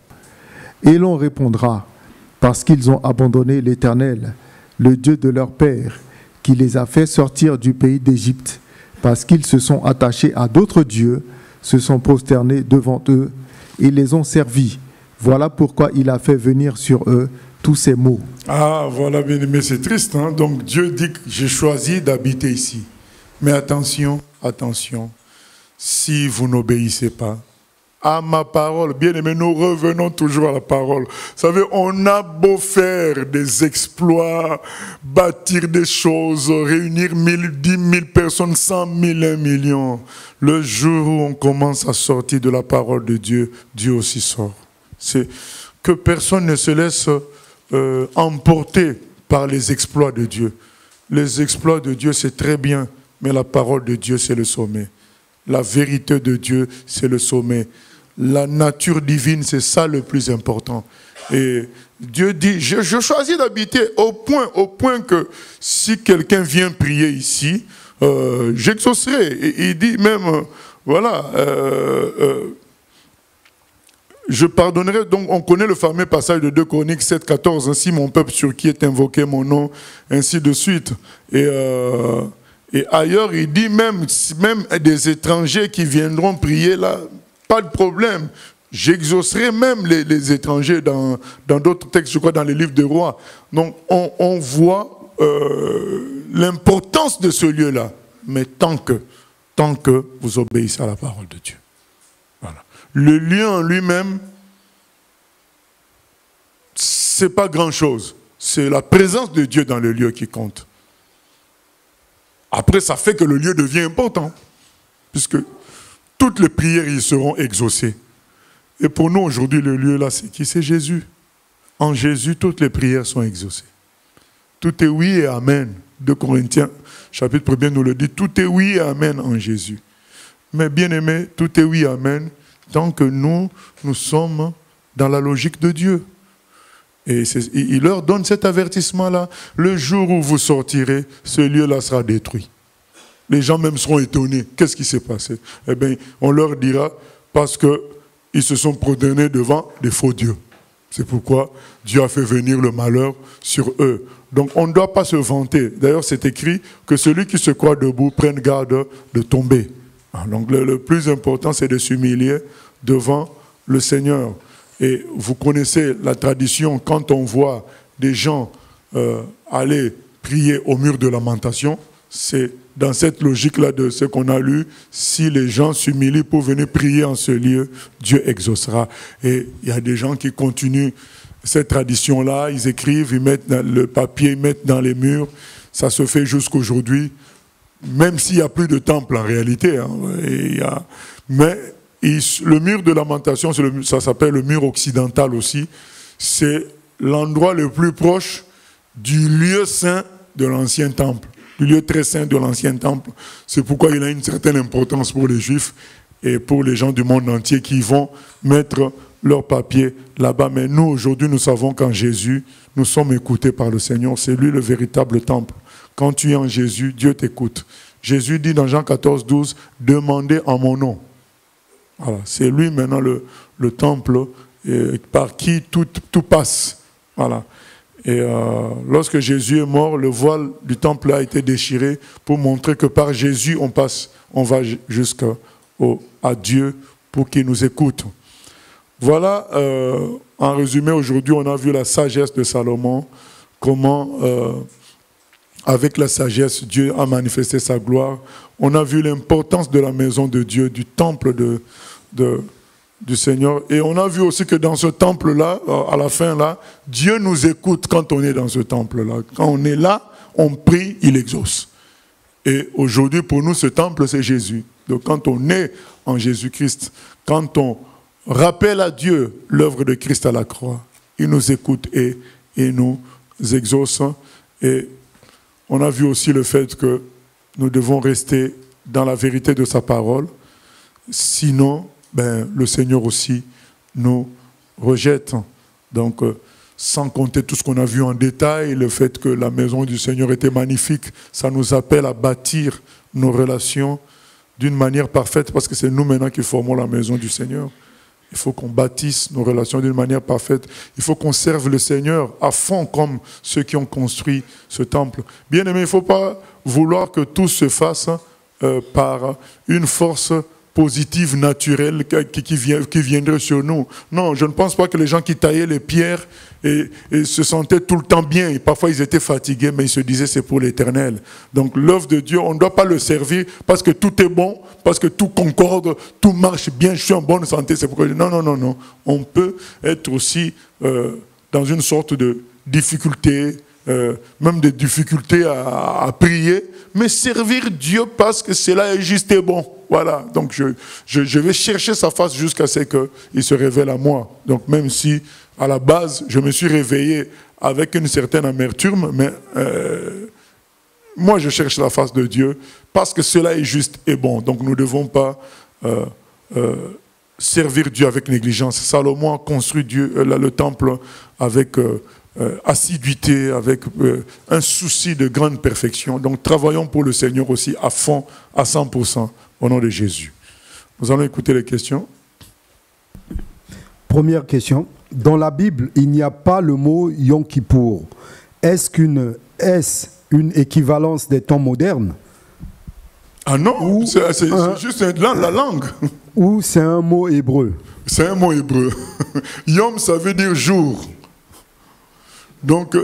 Et l'on répondra, parce qu'ils ont abandonné l'Éternel, le Dieu de leur père, qui les a fait sortir du pays d'Égypte, parce qu'ils se sont attachés à d'autres dieux, se sont prosternés devant eux et les ont servis. Voilà pourquoi il a fait venir sur eux tous ces maux. Ah, voilà, bien aimé, c'est triste. Hein? Donc Dieu dit que j'ai choisi d'habiter ici. Mais attention, attention, si vous n'obéissez pas à ma parole, bien aimé, nous revenons toujours à la parole. Vous savez, on a beau faire des exploits, bâtir des choses, réunir 10 000 personnes, 100 000, 1 million. Le jour où on commence à sortir de la parole de Dieu, Dieu aussi sort. C'est que personne ne se laisse emporter par les exploits de Dieu. Les exploits de Dieu, c'est très bien, mais la parole de Dieu, c'est le sommet. La vérité de Dieu, c'est le sommet. La nature divine, c'est ça le plus important. Et Dieu dit, je choisis d'habiter au point que si quelqu'un vient prier ici, j'exaucerai. Et il dit même, je pardonnerai. Donc on connaît le fameux passage de 2 Chroniques 7, 14, ainsi mon peuple sur qui est invoqué mon nom, ainsi de suite. Et ailleurs, il dit même des étrangers qui viendront prier là, pas de problème. J'exaucerai même les étrangers dans d'autres textes, je crois dans les livres des rois. Donc on voit l'importance de ce lieu-là. Mais tant que vous obéissez à la parole de Dieu. Voilà. Le lieu en lui-même, c'est pas grand-chose. C'est la présence de Dieu dans le lieu qui compte. Après, ça fait que le lieu devient important. Puisque toutes les prières y seront exaucées. Et pour nous, aujourd'hui, le lieu là, c'est qui? C'est Jésus. En Jésus, toutes les prières sont exaucées. Tout est oui et amen. 2 Corinthiens, chapitre 1 nous le dit. Tout est oui et amen en Jésus. Mais bien aimé, tout est oui et amen tant que nous sommes dans la logique de Dieu. Et il leur donne cet avertissement-là. Le jour où vous sortirez, ce lieu-là sera détruit. Les gens même seront étonnés. Qu'est-ce qui s'est passé? Eh bien, on leur dira parce qu'ils se sont prosternés devant des faux dieux. C'est pourquoi Dieu a fait venir le malheur sur eux. Donc on ne doit pas se vanter. D'ailleurs, c'est écrit que celui qui se croit debout prenne garde de tomber. Donc le plus important, c'est de s'humilier devant le Seigneur. Et vous connaissez la tradition, quand on voit des gens aller prier au mur de lamentation, c'est dans cette logique-là de ce qu'on a lu, si les gens s'humilient pour venir prier en ce lieu, Dieu exaucera. Et il y a des gens qui continuent cette tradition-là, ils écrivent, ils mettent dans le papier, ils mettent dans les murs. Ça se fait jusqu'aujourd'hui. même s'il n'y a plus de temple en réalité. Hein, mais le mur de lamentation, ça s'appelle le mur occidental aussi. C'est l'endroit le plus proche du lieu saint de l'ancien temple, du lieu très saint de l'ancien temple. C'est pourquoi il a une certaine importance pour les Juifs et pour les gens du monde entier qui vont mettre leurs papiers là-bas. Mais nous, aujourd'hui, nous savons qu'en Jésus, nous sommes écoutés par le Seigneur. C'est lui le véritable temple. Quand tu es en Jésus, Dieu t'écoute. Jésus dit dans Jean 14, 12, « Demandez en mon nom ». Voilà, c'est lui maintenant le temple par qui tout passe. Voilà. Et lorsque Jésus est mort, le voile du temple a été déchiré pour montrer que par Jésus, on va jusqu'à Dieu pour qu'il nous écoute. Voilà, en résumé, aujourd'hui, on a vu la sagesse de Salomon, comment, avec la sagesse, Dieu a manifesté sa gloire. On a vu l'importance de la maison de Dieu, du temple du Seigneur. Et on a vu aussi que dans ce temple-là, à la fin, là, Dieu nous écoute quand on est dans ce temple-là. Quand on est là, on prie, il exauce. Et aujourd'hui, pour nous, ce temple, c'est Jésus. Donc quand on est en Jésus-Christ, quand on rappelle à Dieu l'œuvre de Christ à la croix, il nous écoute et nous exauce. Et on a vu aussi le fait que nous devons rester dans la vérité de sa parole. Sinon, le Seigneur aussi nous rejette. Donc, sans compter tout ce qu'on a vu en détail, le fait que la maison du Seigneur était magnifique, ça nous appelle à bâtir nos relations d'une manière parfaite, parce que c'est nous maintenant qui formons la maison du Seigneur. Il faut qu'on bâtisse nos relations d'une manière parfaite. Il faut qu'on serve le Seigneur à fond comme ceux qui ont construit ce temple. Bien aimé, il ne faut pas vouloir que tout se fasse par une force positive, naturelle, qui viendrait sur nous. Non, je ne pense pas que les gens qui taillaient les pierres et se sentaient tout le temps bien. Et parfois, ils étaient fatigués, mais ils se disaient c'est pour l'éternel. Donc, l'œuvre de Dieu, on ne doit pas le servir parce que tout est bon, parce que tout concorde, tout marche bien, je suis en bonne santé. C'est pourquoi non. On peut être aussi dans une sorte de difficulté, même des difficultés à prier, mais servir Dieu parce que cela est juste et bon. Voilà, donc je vais chercher sa face jusqu'à ce qu'il se révèle à moi. Donc même si, à la base, je me suis réveillé avec une certaine amertume, mais moi je cherche la face de Dieu parce que cela est juste et bon. Donc nous ne devons pas servir Dieu avec négligence. Salomon a construit le temple avec assiduité, avec un souci de grande perfection. Donc travaillons pour le Seigneur aussi à fond, à 100%. Au nom de Jésus. Nous allons écouter les questions. Première question. Dans la Bible, il n'y a pas le mot Yom Kippour. Est-ce une équivalence des temps modernes? Ah non, c'est juste la langue. Ou c'est un mot hébreu? C'est un mot hébreu. Yom, ça veut dire jour. Donc,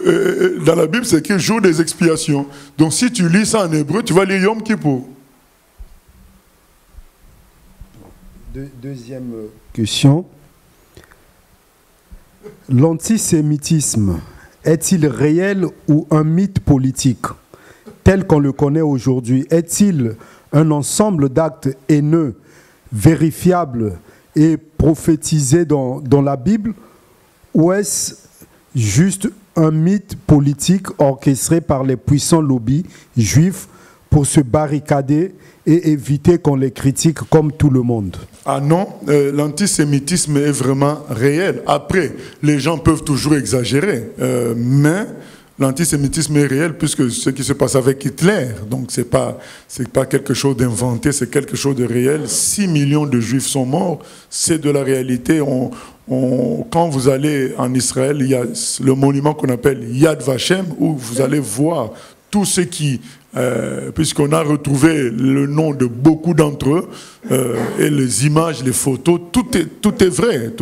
dans la Bible, c'est écrit jour des expiations. Donc, si tu lis ça en hébreu, tu vas lire Yom Kippour. Deuxième question. L'antisémitisme est-il réel ou un mythe politique tel qu'on le connaît aujourd'hui? Est-il un ensemble d'actes haineux, vérifiables et prophétisés dans la Bible, ou est-ce juste un mythe politique orchestré par les puissants lobbies juifs pour se barricader et éviter qu'on les critique comme tout le monde? Ah non, l'antisémitisme est vraiment réel. Après, les gens peuvent toujours exagérer, mais l'antisémitisme est réel puisque ce qui se passe avec Hitler, donc c'est pas quelque chose d'inventé, c'est quelque chose de réel. 6 millions de Juifs sont morts, c'est de la réalité. Quand vous allez en Israël, il y a le monument qu'on appelle Yad Vashem, où vous allez voir tout ce qui, puisqu'on a retrouvé le nom de beaucoup d'entre eux, et les images, les photos, tout est vrai.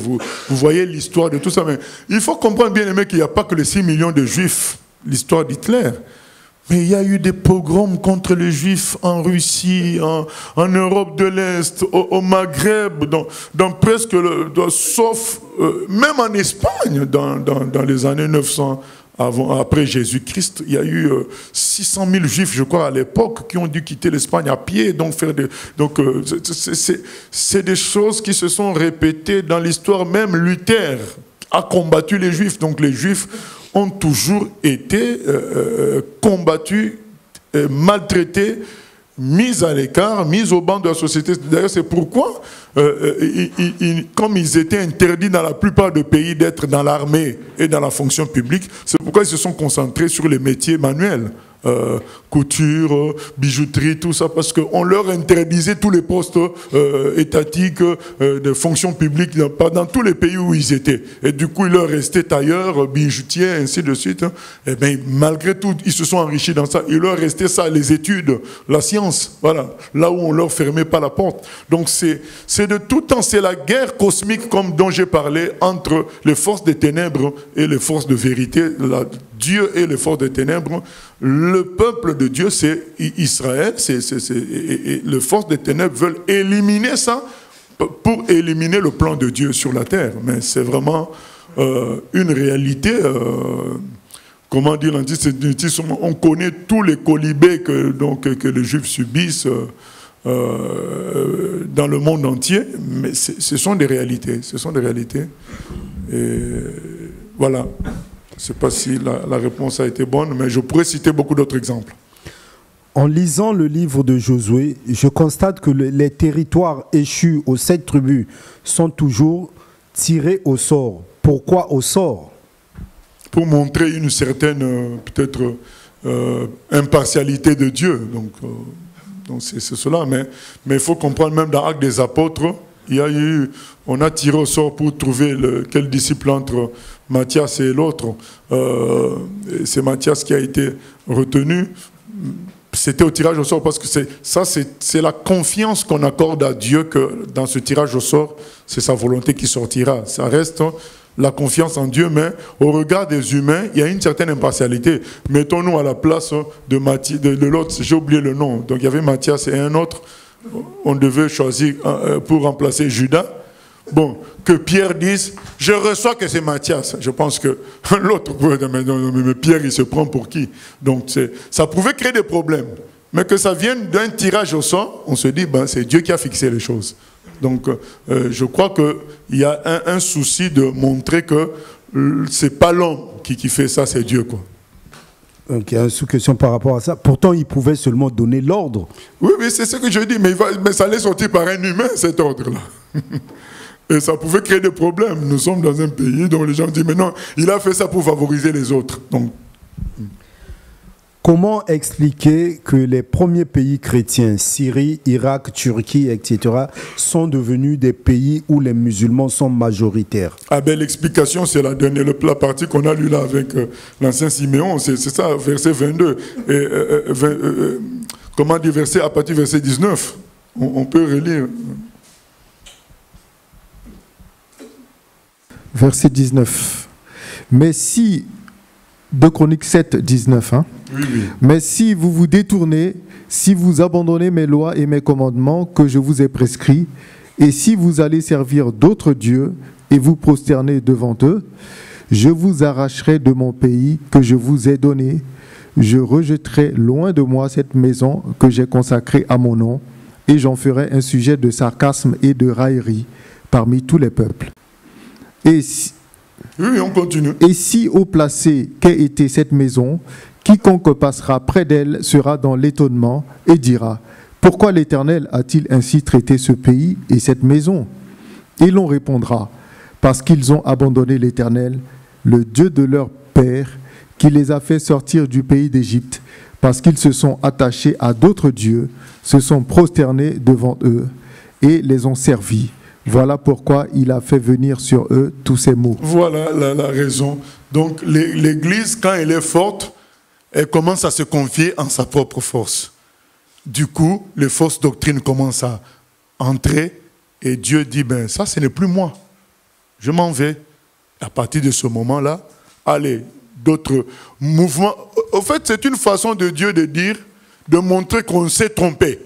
Vous voyez l'histoire de tout ça. Mais il faut comprendre, bien aimé, qu'il n'y a pas que les 6 millions de Juifs, l'histoire d'Hitler. Mais il y a eu des pogroms contre les Juifs en Russie, en Europe de l'Est, au Maghreb, dans presque, sauf même en Espagne, dans les années 900. après Jésus-Christ. Il y a eu 600 000 Juifs, je crois, à l'époque, qui ont dû quitter l'Espagne à pied. Donc, c'est des choses qui se sont répétées dans l'histoire. Même Luther a combattu les Juifs. Donc, les Juifs ont toujours été combattus, maltraités, mis à l'écart, mis au banc de la société. D'ailleurs, c'est pourquoi, comme ils étaient interdits dans la plupart des pays d'être dans l'armée et dans la fonction publique, c'est pourquoi ils se sont concentrés sur les métiers manuels. Couture, bijouterie, tout ça, parce qu'on leur interdisait tous les postes étatiques, de fonction publique dans tous les pays où ils étaient. Et du coup, il leur restait tailleurs, bijoutiers, ainsi de suite. Et bien, malgré tout, ils se sont enrichis dans ça. Il leur restait ça, les études, la science, voilà, là où on leur fermait pas la porte. Donc, c'est de tout temps, c'est la guerre cosmique, comme dont j'ai parlé, entre les forces des ténèbres et les forces de vérité, Dieu et les forces des ténèbres. Le peuple de Dieu, c'est Israël, et les forces des ténèbres veulent éliminer ça pour éliminer le plan de Dieu sur la terre. Mais c'est vraiment une réalité, comment dire, on connaît tous les colibés que les Juifs subissent dans le monde entier, mais ce sont des réalités. Ce sont des réalités. Et voilà. Je ne sais pas si la réponse a été bonne, mais je pourrais citer beaucoup d'autres exemples. En lisant le livre de Josué, je constate que les territoires échus aux 7 tribus sont toujours tirés au sort. Pourquoi au sort? Pour montrer une certaine, peut-être, impartialité de Dieu. Donc c'est cela. Mais il faut comprendre, même dans l'Acte des Apôtres, on a tiré au sort pour trouver quel disciple entre Matthias et l'autre. C'est Matthias qui a été retenu. C'était au tirage au sort parce que c'est la confiance qu'on accorde à Dieu que dans ce tirage au sort, c'est sa volonté qui sortira. Ça reste la confiance en Dieu, mais au regard des humains, il y a une certaine impartialité. Mettons-nous à la place de l'autre, j'ai oublié le nom. Donc il y avait Matthias et un autre. On devait choisir pour remplacer Judas. Bon, que Pierre dise, je reçois que c'est Matthias. Je pense que l'autre pouvait dire, mais Pierre, il se prend pour qui? Donc ça pouvait créer des problèmes. Mais que ça vienne d'un tirage au sort, on se dit, c'est Dieu qui a fixé les choses. Donc je crois qu'il y a un souci de montrer que c'est pas l'homme qui fait ça, c'est Dieu, quoi. Donc il y a une sous-question par rapport à ça. Pourtant, il pouvait seulement donner l'ordre. Oui, c'est ce que je dis, mais ça allait sortir par un humain, cet ordre-là. Et ça pouvait créer des problèmes. Nous sommes dans un pays dont les gens disent, mais non, il a fait ça pour favoriser les autres. Donc, comment expliquer que les premiers pays chrétiens, Syrie, Irak, Turquie, etc., sont devenus des pays où les musulmans sont majoritaires? L'explication, c'est la partie qu'on a lue là avec l'ancien Siméon. C'est ça, verset 22. Comment dire, à partir du verset 19. On peut relire. Verset 19. Mais si, 2 Chroniques 7, 19, hein? Oui. Mais si vous vous détournez, si vous abandonnez mes lois et mes commandements que je vous ai prescrits, et si vous allez servir d'autres dieux et vous prosterner devant eux, je vous arracherai de mon pays que je vous ai donné. Je rejetterai loin de moi cette maison que j'ai consacrée à mon nom, et j'en ferai un sujet de sarcasme et de raillerie parmi tous les peuples. Oui, on continue. Et si haut placé qu'ait été cette maison, quiconque passera près d'elle sera dans l'étonnement et dira, pourquoi l'Éternel a-t-il ainsi traité ce pays et cette maison? Et l'on répondra, parce qu'ils ont abandonné l'Éternel, le Dieu de leur père, qui les a fait sortir du pays d'Égypte, parce qu'ils se sont attachés à d'autres dieux, se sont prosternés devant eux et les ont servis. Voilà pourquoi il a fait venir sur eux tous ces maux. Voilà la raison. Donc l'Église, quand elle est forte, elle commence à se confier en sa propre force. Du coup, les fausses doctrines commencent à entrer et Dieu dit, ça ce n'est plus moi. Je m'en vais. À partir de ce moment-là, allez, d'autres mouvements. Au fait, c'est une façon de Dieu de dire, de montrer qu'on s'est trompé.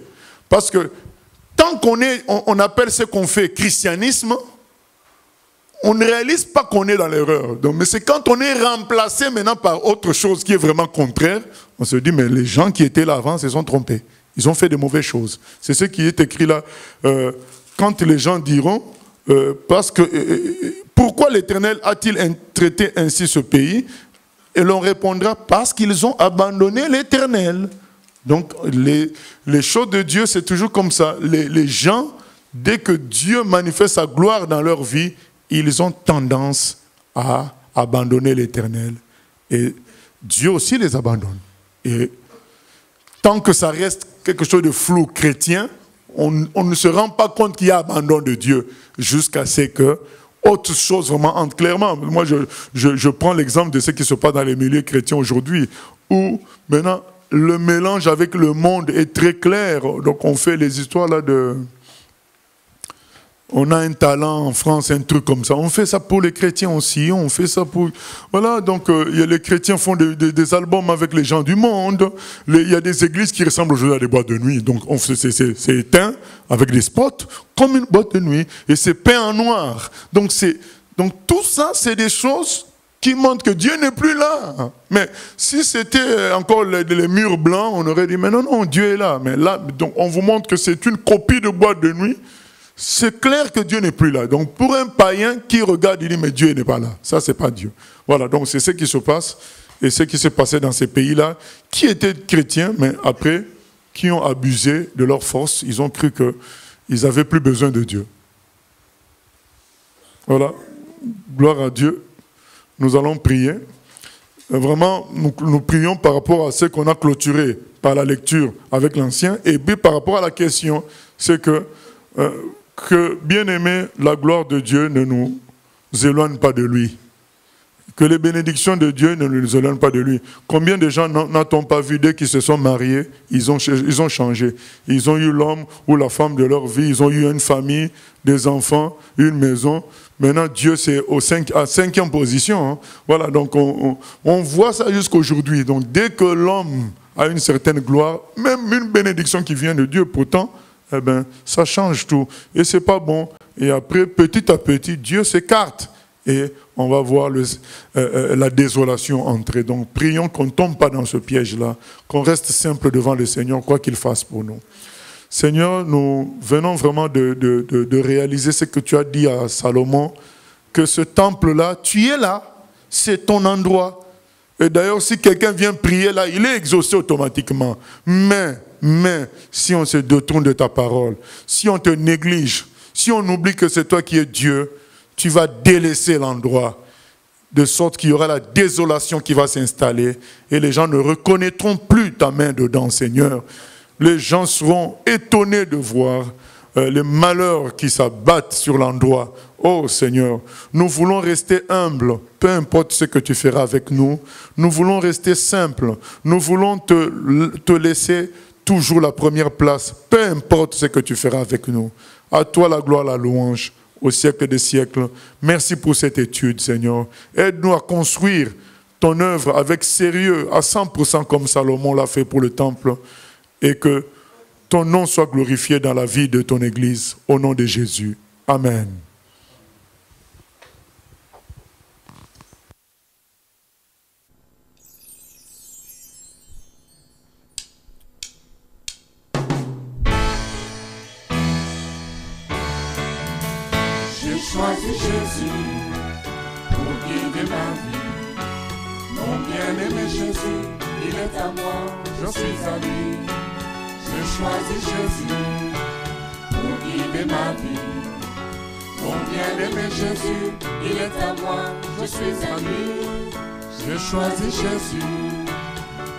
Parce que tant qu'on appelle ce qu'on fait christianisme, on ne réalise pas qu'on est dans l'erreur. Mais c'est quand on est remplacé maintenant par autre chose qui est vraiment contraire, on se dit, mais les gens qui étaient là avant se sont trompés. Ils ont fait de mauvaises choses. C'est ce qui est écrit là. Quand les gens diront, pourquoi l'Éternel a-t-il traité ainsi ce pays? Et l'on répondra, parce qu'ils ont abandonné l'Éternel. Donc, les choses de Dieu, c'est toujours comme ça. Les gens, dès que Dieu manifeste sa gloire dans leur vie, ils ont tendance à abandonner l'Éternel. Et Dieu aussi les abandonne. Et tant que ça reste quelque chose de flou chrétien, on ne se rend pas compte qu'il y a abandon de Dieu jusqu'à ce que autre chose vraiment entre clairement. Moi, je prends l'exemple de ce qui se passe dans les milieux chrétiens aujourd'hui, où maintenant le mélange avec le monde est très clair. Donc on fait les histoires là de... On a un talent en France, un truc comme ça. On fait ça pour les chrétiens aussi. On fait ça pour... Voilà, donc les chrétiens font des albums avec les gens du monde. Il y a des églises qui ressemblent aujourd'hui à des boîtes de nuit. Donc c'est éteint avec des spots comme une boîte de nuit. Et c'est peint en noir. Donc tout ça, c'est des choses qui montrent que Dieu n'est plus là. Mais si c'était encore les murs blancs, on aurait dit, mais non, Dieu est là. Mais là, donc, on vous montre que c'est une copie de boîte de nuit. C'est clair que Dieu n'est plus là. Donc pour un païen qui regarde, il dit, mais Dieu n'est pas là. Ça, c'est pas Dieu. Voilà, donc c'est ce qui se passe et ce qui s'est passé dans ces pays-là, qui étaient chrétiens, mais après, qui ont abusé de leur force. Ils ont cru qu'ils n'avaient plus besoin de Dieu. Voilà, gloire à Dieu. Nous allons prier. Vraiment, nous prions par rapport à ce qu'on a clôturé par la lecture avec l'Ancien. Et puis par rapport à la question, c'est que bien-aimé, la gloire de Dieu ne nous éloigne pas de lui. Que les bénédictions de Dieu ne nous éloignent pas de lui. Combien de gens n'a-t-on pas vu dès qu'ils se sont mariés, ils ont changé. Ils ont eu l'homme ou la femme de leur vie, ils ont eu une famille, des enfants, une maison. Maintenant, Dieu, c'est à 5e position. Hein. Voilà, donc on voit ça jusqu'aujourd'hui. Donc dès que l'homme a une certaine gloire, même une bénédiction qui vient de Dieu, pourtant, eh ben, ça change tout. Et c'est pas bon. Et après, petit à petit, Dieu s'écarte. Et on va voir la désolation entrer. Donc, prions qu'on ne tombe pas dans ce piège-là, qu'on reste simple devant le Seigneur, quoi qu'il fasse pour nous. Seigneur, nous venons vraiment de réaliser ce que tu as dit à Salomon, que ce temple-là, tu es là, c'est ton endroit. Et d'ailleurs, si quelqu'un vient prier là, il est exaucé automatiquement. Mais, si on se détourne de ta parole, si on te néglige, si on oublie que c'est toi qui es Dieu, tu vas délaisser l'endroit, de sorte qu'il y aura la désolation qui va s'installer et les gens ne reconnaîtront plus ta main dedans, Seigneur. Les gens seront étonnés de voir les malheurs qui s'abattent sur l'endroit. Oh Seigneur, nous voulons rester humbles, peu importe ce que tu feras avec nous. Nous voulons rester simples. Nous voulons te laisser toujours la première place, peu importe ce que tu feras avec nous. À toi la gloire, la louange, au siècle des siècles. Merci pour cette étude, Seigneur. Aide-nous à construire ton œuvre avec sérieux, à 100% comme Salomon l'a fait pour le temple, et que ton nom soit glorifié dans la vie de ton Église, au nom de Jésus. Amen. J'ai choisi Jésus pour guider ma vie. Mon bien-aimé Jésus, il est à moi, je suis à lui. J'ai choisi Jésus pour guider ma vie. Mon bien-aimé Jésus, il est à moi, je suis à lui. J'ai choisi Jésus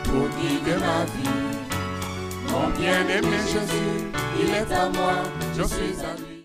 pour guider ma vie. Mon bien-aimé Jésus, il est à moi, je suis à lui.